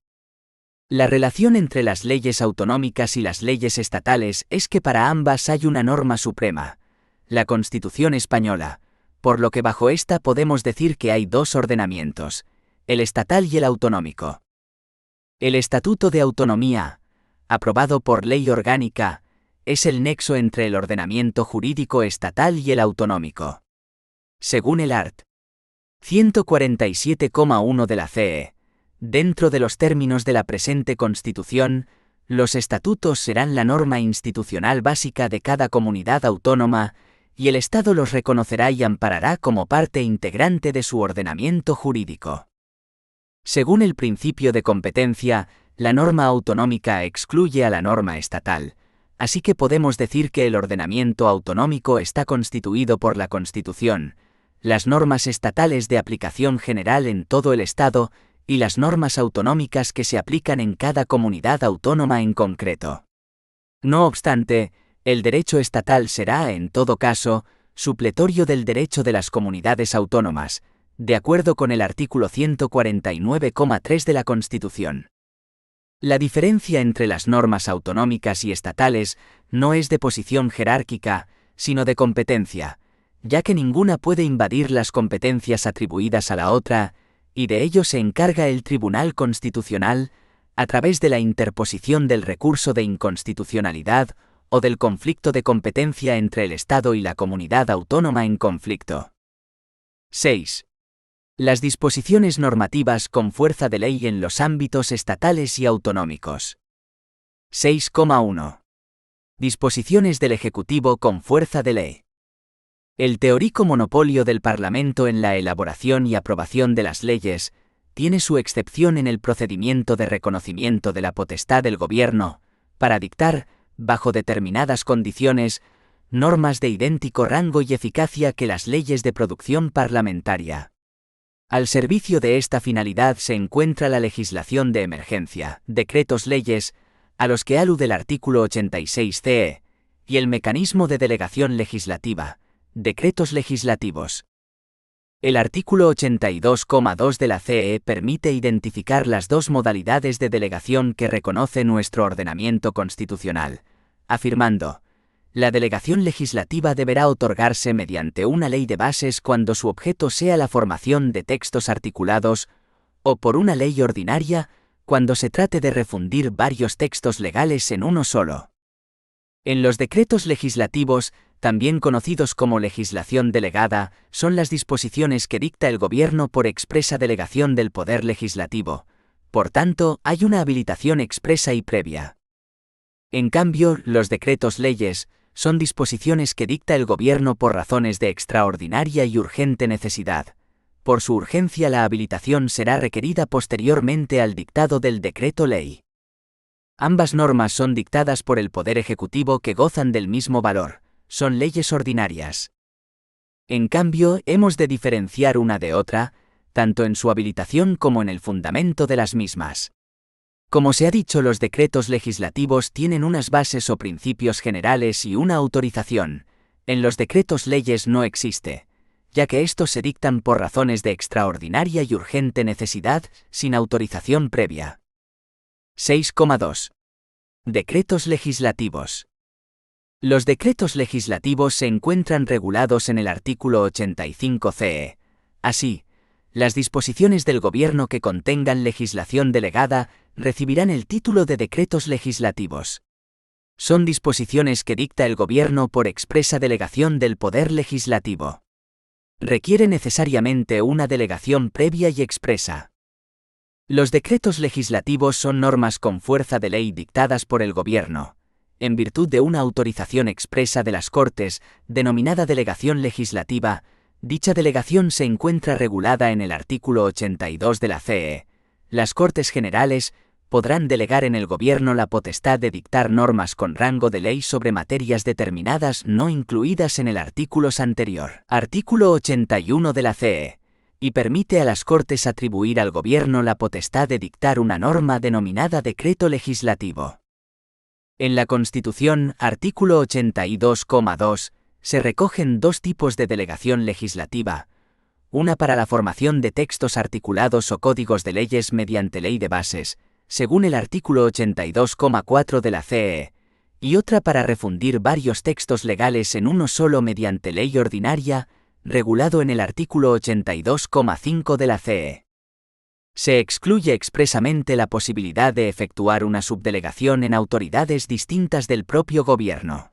La relación entre las leyes autonómicas y las leyes estatales es que para ambas hay una norma suprema, la Constitución española, por lo que bajo esta podemos decir que hay dos ordenamientos, el estatal y el autonómico. El Estatuto de Autonomía, aprobado por ley orgánica, es el nexo entre el ordenamiento jurídico estatal y el autonómico. Según el art. 147,1 de la CE, dentro de los términos de la presente Constitución, los estatutos serán la norma institucional básica de cada comunidad autónoma, y el Estado los reconocerá y amparará como parte integrante de su ordenamiento jurídico. Según el principio de competencia, la norma autonómica excluye a la norma estatal, así que podemos decir que el ordenamiento autonómico está constituido por la Constitución, las normas estatales de aplicación general en todo el Estado y las normas autonómicas que se aplican en cada comunidad autónoma en concreto. No obstante, el derecho estatal será, en todo caso, supletorio del derecho de las comunidades autónomas, de acuerdo con el artículo 149,3 de la Constitución. La diferencia entre las normas autonómicas y estatales no es de posición jerárquica, sino de competencia, ya que ninguna puede invadir las competencias atribuidas a la otra, y de ello se encarga el Tribunal Constitucional, a través de la interposición del recurso de inconstitucionalidad o del conflicto de competencia entre el Estado y la comunidad autónoma en conflicto. 6. Las disposiciones normativas con fuerza de ley en los ámbitos estatales y autonómicos. 6,1. Disposiciones del Ejecutivo con fuerza de ley. El teórico monopolio del Parlamento en la elaboración y aprobación de las leyes tiene su excepción en el procedimiento de reconocimiento de la potestad del Gobierno para dictar, bajo determinadas condiciones, normas de idéntico rango y eficacia que las leyes de producción parlamentaria. Al servicio de esta finalidad se encuentra la legislación de emergencia, decretos-leyes, a los que alude el artículo 86 CE, y el mecanismo de delegación legislativa, decretos legislativos. El artículo 82,2 de la CE permite identificar las dos modalidades de delegación que reconoce nuestro ordenamiento constitucional, afirmando: la delegación legislativa deberá otorgarse mediante una ley de bases cuando su objeto sea la formación de textos articulados, o por una ley ordinaria cuando se trate de refundir varios textos legales en uno solo. En los decretos legislativos, también conocidos como legislación delegada, son las disposiciones que dicta el Gobierno por expresa delegación del Poder Legislativo. Por tanto, hay una habilitación expresa y previa. En cambio, los decretos-leyes son disposiciones que dicta el Gobierno por razones de extraordinaria y urgente necesidad. Por su urgencia, la habilitación será requerida posteriormente al dictado del decreto-ley. Ambas normas son dictadas por el Poder Ejecutivo que gozan del mismo valor. Son leyes ordinarias. En cambio, hemos de diferenciar una de otra, tanto en su habilitación como en el fundamento de las mismas. Como se ha dicho, los decretos legislativos tienen unas bases o principios generales y una autorización, En los decretos leyes no existe, ya que estos se dictan por razones de extraordinaria y urgente necesidad, sin autorización previa. 6,2. Decretos legislativos. Los decretos legislativos se encuentran regulados en el artículo 85 CE. Así, las disposiciones del Gobierno que contengan legislación delegada recibirán el título de decretos legislativos. Son disposiciones que dicta el Gobierno por expresa delegación del Poder Legislativo. Requiere necesariamente una delegación previa y expresa. Los decretos legislativos son normas con fuerza de ley dictadas por el Gobierno, en virtud de una autorización expresa de las Cortes, denominada delegación legislativa. Dicha delegación se encuentra regulada en el artículo 82 de la CE. Las Cortes Generales podrán delegar en el Gobierno la potestad de dictar normas con rango de ley sobre materias determinadas no incluidas en el artículo anterior. Artículo 81 de la CE. Y permite a las Cortes atribuir al Gobierno la potestad de dictar una norma denominada decreto legislativo. En la Constitución, artículo 82,2, se recogen dos tipos de delegación legislativa, una para la formación de textos articulados o códigos de leyes mediante ley de bases, según el artículo 82,4 de la CE, y otra para refundir varios textos legales en uno solo mediante ley ordinaria, regulado en el artículo 82,5 de la CE. Se excluye expresamente la posibilidad de efectuar una subdelegación en autoridades distintas del propio Gobierno.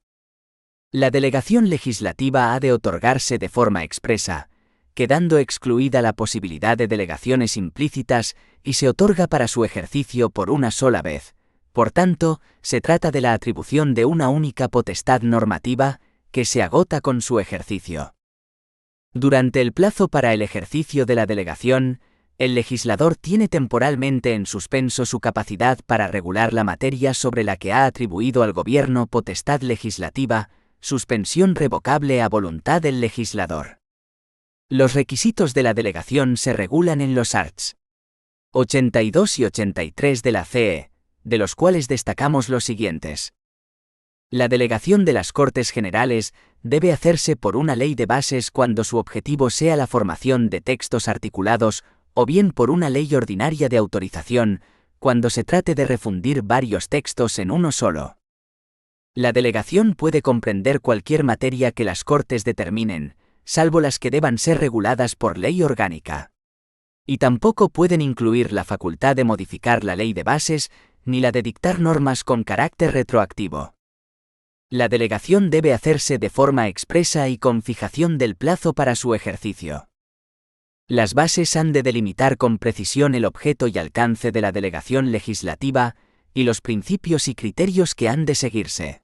La delegación legislativa ha de otorgarse de forma expresa, quedando excluida la posibilidad de delegaciones implícitas y se otorga para su ejercicio por una sola vez. Por tanto, se trata de la atribución de una única potestad normativa, que se agota con su ejercicio. Durante el plazo para el ejercicio de la delegación, el legislador tiene temporalmente en suspenso su capacidad para regular la materia sobre la que ha atribuido al Gobierno potestad legislativa, suspensión revocable a voluntad del legislador. Los requisitos de la delegación se regulan en los arts. 82 y 83 de la CE, de los cuales destacamos los siguientes. La delegación de las Cortes Generales debe hacerse por una ley de bases cuando su objetivo sea la formación de textos articulados, o bien por una ley ordinaria de autorización, cuando se trate de refundir varios textos en uno solo. La delegación puede comprender cualquier materia que las Cortes determinen, salvo las que deban ser reguladas por ley orgánica. Y tampoco pueden incluir la facultad de modificar la ley de bases, ni la de dictar normas con carácter retroactivo. La delegación debe hacerse de forma expresa y con fijación del plazo para su ejercicio. Las bases han de delimitar con precisión el objeto y alcance de la delegación legislativa y los principios y criterios que han de seguirse.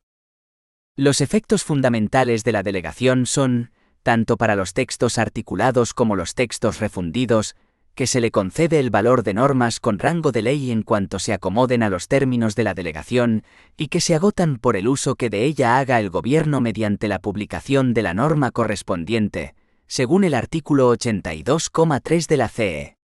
Los efectos fundamentales de la delegación son, tanto para los textos articulados como los textos refundidos, que se le concede el valor de normas con rango de ley en cuanto se acomoden a los términos de la delegación y que se agotan por el uso que de ella haga el Gobierno mediante la publicación de la norma correspondiente, según el artículo 82,3 de la CE.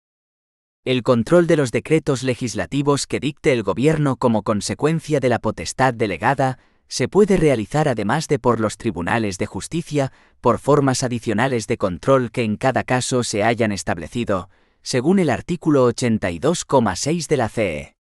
El control de los decretos legislativos que dicte el Gobierno como consecuencia de la potestad delegada se puede realizar además de por los tribunales de justicia, por formas adicionales de control que en cada caso se hayan establecido, según el artículo 82,6 de la CE.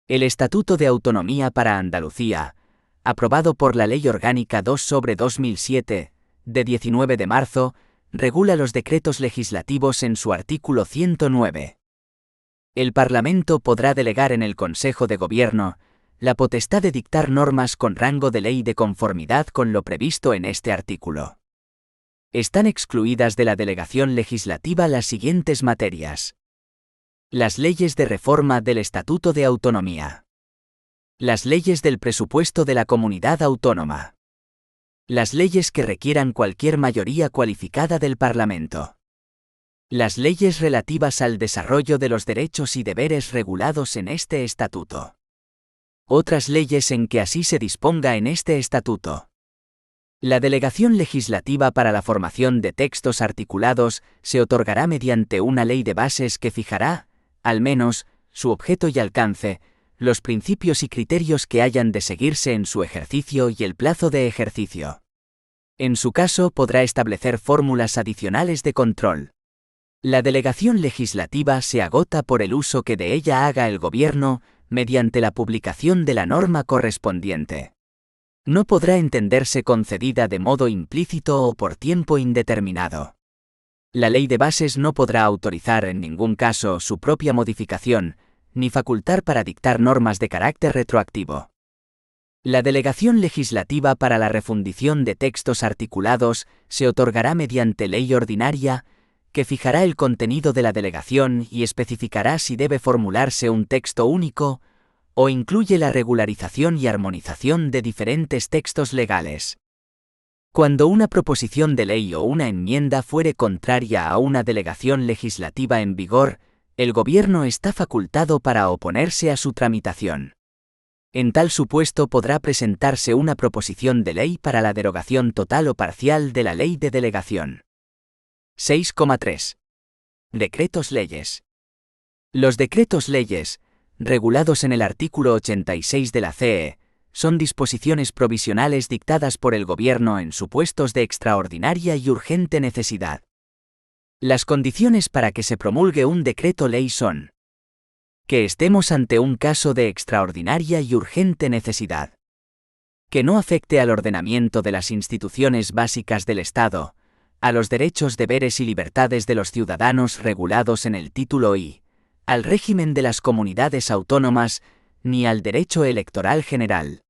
El Estatuto de Autonomía para Andalucía, aprobado por la Ley Orgánica 2/2007, de 19 de marzo, regula los decretos legislativos en su artículo 109. El Parlamento podrá delegar en el Consejo de Gobierno la potestad de dictar normas con rango de ley de conformidad con lo previsto en este artículo. Están excluidas de la delegación legislativa las siguientes materias. Las leyes de reforma del Estatuto de Autonomía. Las leyes del presupuesto de la comunidad autónoma. Las leyes que requieran cualquier mayoría cualificada del Parlamento. Las leyes relativas al desarrollo de los derechos y deberes regulados en este estatuto. Otras leyes en que así se disponga en este estatuto. La delegación legislativa para la formación de textos articulados se otorgará mediante una ley de bases que fijará, al menos, su objeto y alcance, los principios y criterios que hayan de seguirse en su ejercicio y el plazo de ejercicio. En su caso, podrá establecer fórmulas adicionales de control. La delegación legislativa se agota por el uso que de ella haga el Gobierno mediante la publicación de la norma correspondiente. No podrá entenderse concedida de modo implícito o por tiempo indeterminado. La Ley de Bases no podrá autorizar en ningún caso su propia modificación, ni facultar para dictar normas de carácter retroactivo. La delegación legislativa para la refundición de textos articulados se otorgará mediante ley ordinaria, que fijará el contenido de la delegación y especificará si debe formularse un texto único, o incluye la regularización y armonización de diferentes textos legales. Cuando una proposición de ley o una enmienda fuere contraria a una delegación legislativa en vigor, el Gobierno está facultado para oponerse a su tramitación. En tal supuesto podrá presentarse una proposición de ley para la derogación total o parcial de la ley de delegación. 6,3. Decretos-leyes. Los decretos-leyes, regulados en el artículo 86 de la CE, son disposiciones provisionales dictadas por el Gobierno en supuestos de extraordinaria y urgente necesidad. Las condiciones para que se promulgue un decreto-ley son: que estemos ante un caso de extraordinaria y urgente necesidad, que no afecte al ordenamiento de las instituciones básicas del Estado, a los derechos, deberes y libertades de los ciudadanos regulados en el título I, al régimen de las comunidades autónomas, ni al derecho electoral general.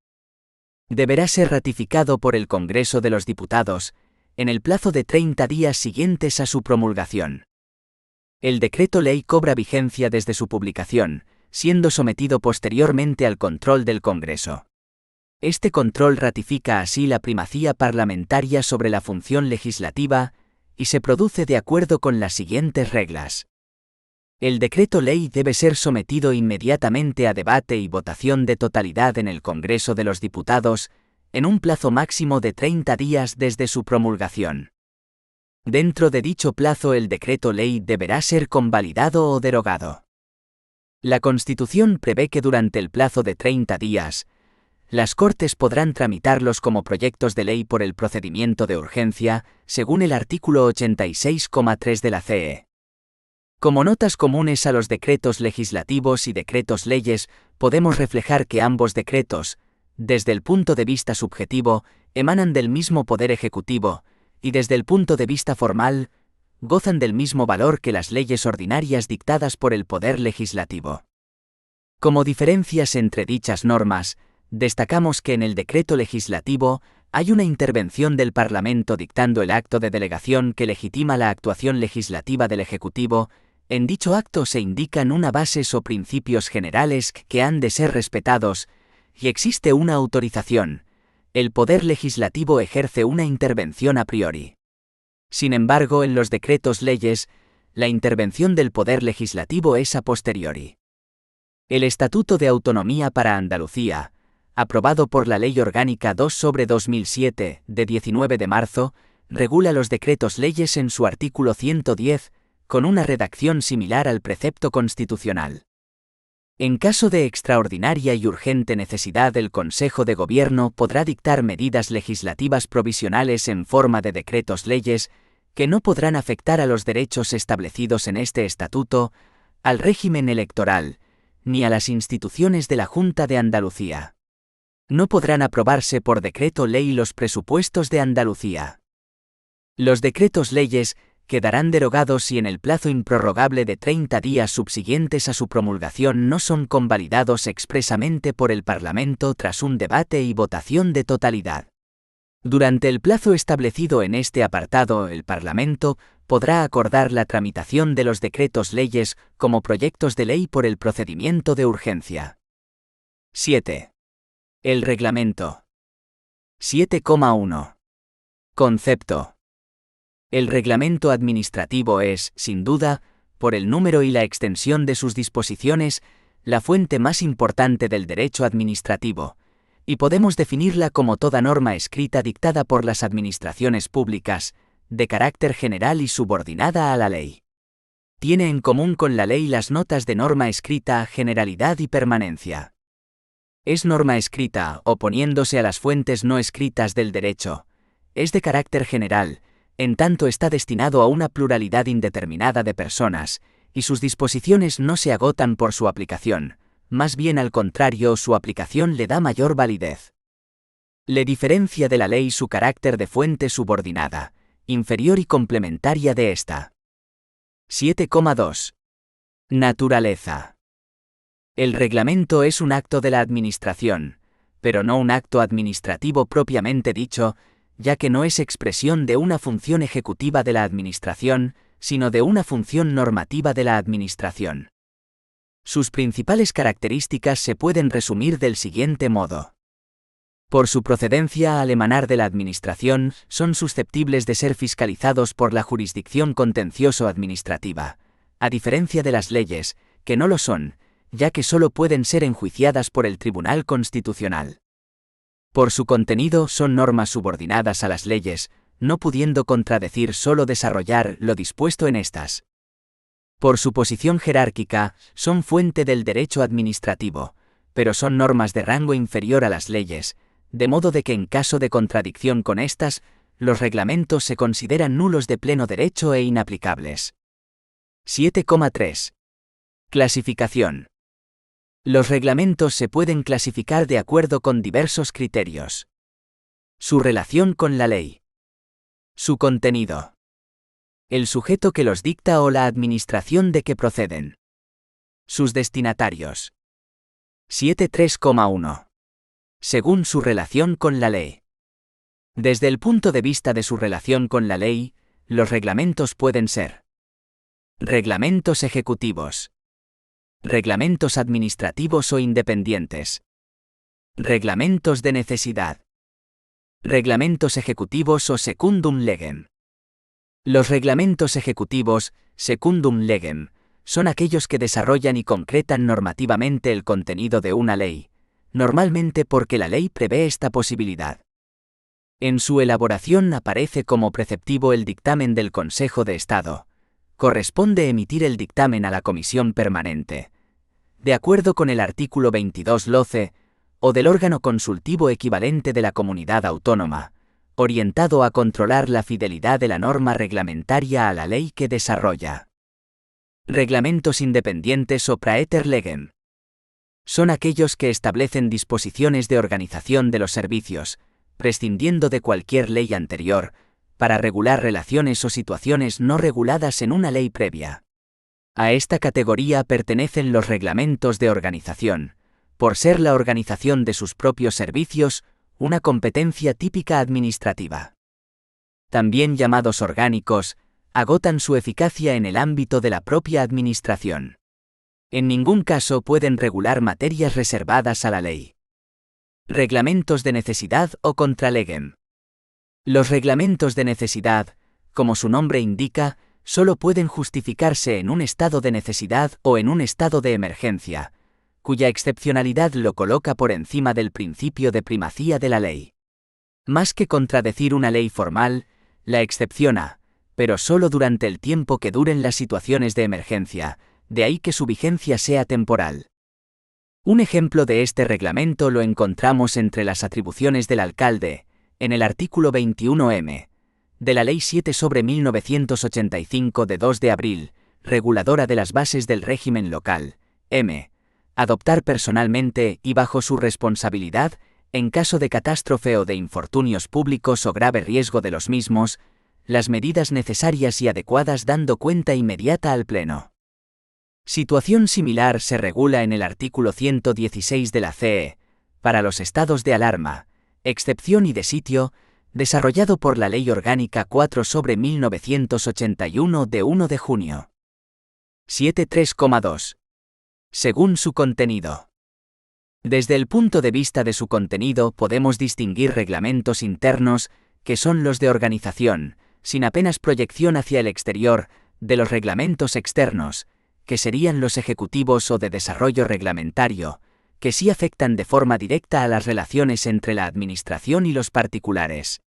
Deberá ser ratificado por el Congreso de los Diputados, en el plazo de 30 días siguientes a su promulgación. El decreto-ley cobra vigencia desde su publicación, siendo sometido posteriormente al control del Congreso. Este control ratifica así la primacía parlamentaria sobre la función legislativa, y se produce de acuerdo con las siguientes reglas. El decreto-ley debe ser sometido inmediatamente a debate y votación de totalidad en el Congreso de los Diputados, en un plazo máximo de 30 días desde su promulgación. Dentro de dicho plazo el decreto-ley deberá ser convalidado o derogado. La Constitución prevé que durante el plazo de 30 días, las Cortes podrán tramitarlos como proyectos de ley por el procedimiento de urgencia, según el artículo 86,3 de la CE. Como notas comunes a los decretos legislativos y decretos-leyes, podemos reflejar que ambos decretos, desde el punto de vista subjetivo, emanan del mismo Poder Ejecutivo, y desde el punto de vista formal, gozan del mismo valor que las leyes ordinarias dictadas por el Poder Legislativo. Como diferencias entre dichas normas, destacamos que en el decreto legislativo hay una intervención del Parlamento dictando el acto de delegación que legitima la actuación legislativa del Ejecutivo. En dicho acto se indican unas bases o principios generales que han de ser respetados, y existe una autorización. El Poder Legislativo ejerce una intervención a priori. Sin embargo, en los decretos-leyes, la intervención del Poder Legislativo es a posteriori. El Estatuto de Autonomía para Andalucía, aprobado por la Ley Orgánica 2/2007, de 19 de marzo, regula los decretos-leyes en su artículo 110, con una redacción similar al precepto constitucional. En caso de extraordinaria y urgente necesidad, el Consejo de Gobierno podrá dictar medidas legislativas provisionales en forma de decretos-leyes que no podrán afectar a los derechos establecidos en este estatuto, al régimen electoral, ni a las instituciones de la Junta de Andalucía. No podrán aprobarse por decreto-ley los presupuestos de Andalucía. Los decretos-leyes quedarán derogados si en el plazo improrrogable de 30 días subsiguientes a su promulgación no son convalidados expresamente por el Parlamento tras un debate y votación de totalidad. Durante el plazo establecido en este apartado, el Parlamento podrá acordar la tramitación de los decretos-leyes como proyectos de ley por el procedimiento de urgencia. 7. El reglamento. 7,1. Concepto. El reglamento administrativo es, sin duda, por el número y la extensión de sus disposiciones, la fuente más importante del derecho administrativo, y podemos definirla como toda norma escrita dictada por las administraciones públicas, de carácter general y subordinada a la ley. Tiene en común con la ley las notas de norma escrita, generalidad y permanencia. Es norma escrita, oponiéndose a las fuentes no escritas del derecho, Es de carácter general, en tanto está destinado a una pluralidad indeterminada de personas, y sus disposiciones no se agotan por su aplicación, más bien al contrario, su aplicación le da mayor validez. Le diferencia de la ley su carácter de fuente subordinada, inferior y complementaria de ésta. 7,2. Naturaleza. El reglamento es un acto de la administración, pero no un acto administrativo propiamente dicho, ya que no es expresión de una función ejecutiva de la administración, sino de una función normativa de la administración. Sus principales características se pueden resumir del siguiente modo. Por su procedencia al emanar de la administración, son susceptibles de ser fiscalizados por la jurisdicción contencioso-administrativa, a diferencia de las leyes, que no lo son, ya que solo pueden ser enjuiciadas por el Tribunal Constitucional. Por su contenido son normas subordinadas a las leyes, no pudiendo contradecir solo desarrollar lo dispuesto en estas. Por su posición jerárquica, son fuente del derecho administrativo, pero son normas de rango inferior a las leyes, de modo de que en caso de contradicción con estas, los reglamentos se consideran nulos de pleno derecho e inaplicables. 7,3. Clasificación. Los reglamentos se pueden clasificar de acuerdo con diversos criterios. Su relación con la ley. Su contenido. El sujeto que los dicta o la administración de que proceden. Sus destinatarios. 7.3,1. Según su relación con la ley. Desde el punto de vista de su relación con la ley, los reglamentos pueden ser reglamentos ejecutivos, reglamentos administrativos o independientes, reglamentos de necesidad, reglamentos ejecutivos o secundum legem. Los reglamentos ejecutivos, secundum legem, son aquellos que desarrollan y concretan normativamente el contenido de una ley, normalmente porque la ley prevé esta posibilidad. En su elaboración aparece como preceptivo el dictamen del Consejo de Estado. Corresponde emitir el dictamen a la Comisión Permanente, de acuerdo con el artículo 22 LOCE, o del órgano consultivo equivalente de la comunidad autónoma, orientado a controlar la fidelidad de la norma reglamentaria a la ley que desarrolla. Reglamentos independientes o praeter legem. Son aquellos que establecen disposiciones de organización de los servicios, prescindiendo de cualquier ley anterior, para regular relaciones o situaciones no reguladas en una ley previa. A esta categoría pertenecen los reglamentos de organización, por ser la organización de sus propios servicios, una competencia típica administrativa. También llamados orgánicos, agotan su eficacia en el ámbito de la propia administración. En ningún caso pueden regular materias reservadas a la ley. Reglamentos de necesidad o contra legem. Los reglamentos de necesidad, como su nombre indica, solo pueden justificarse en un estado de necesidad o en un estado de emergencia, cuya excepcionalidad lo coloca por encima del principio de primacía de la ley. Más que contradecir una ley formal, la excepciona, pero solo durante el tiempo que duren las situaciones de emergencia, de ahí que su vigencia sea temporal. Un ejemplo de este reglamento lo encontramos entre las atribuciones del alcalde, en el artículo 21m, de la Ley 7/1985 de 2 de abril, reguladora de las bases del régimen local, m. Adoptar personalmente y bajo su responsabilidad, en caso de catástrofe o de infortunios públicos o grave riesgo de los mismos, las medidas necesarias y adecuadas dando cuenta inmediata al Pleno. Situación similar se regula en el artículo 116 de la CE, para los estados de alarma, excepción y de sitio, desarrollado por la Ley Orgánica 4/1981 de 1 de junio. 7.3,2. Según su contenido. Desde el punto de vista de su contenido podemos distinguir reglamentos internos, que son los de organización, sin apenas proyección hacia el exterior, de los reglamentos externos, que serían los ejecutivos o de desarrollo reglamentario, que sí afectan de forma directa a las relaciones entre la administración y los particulares.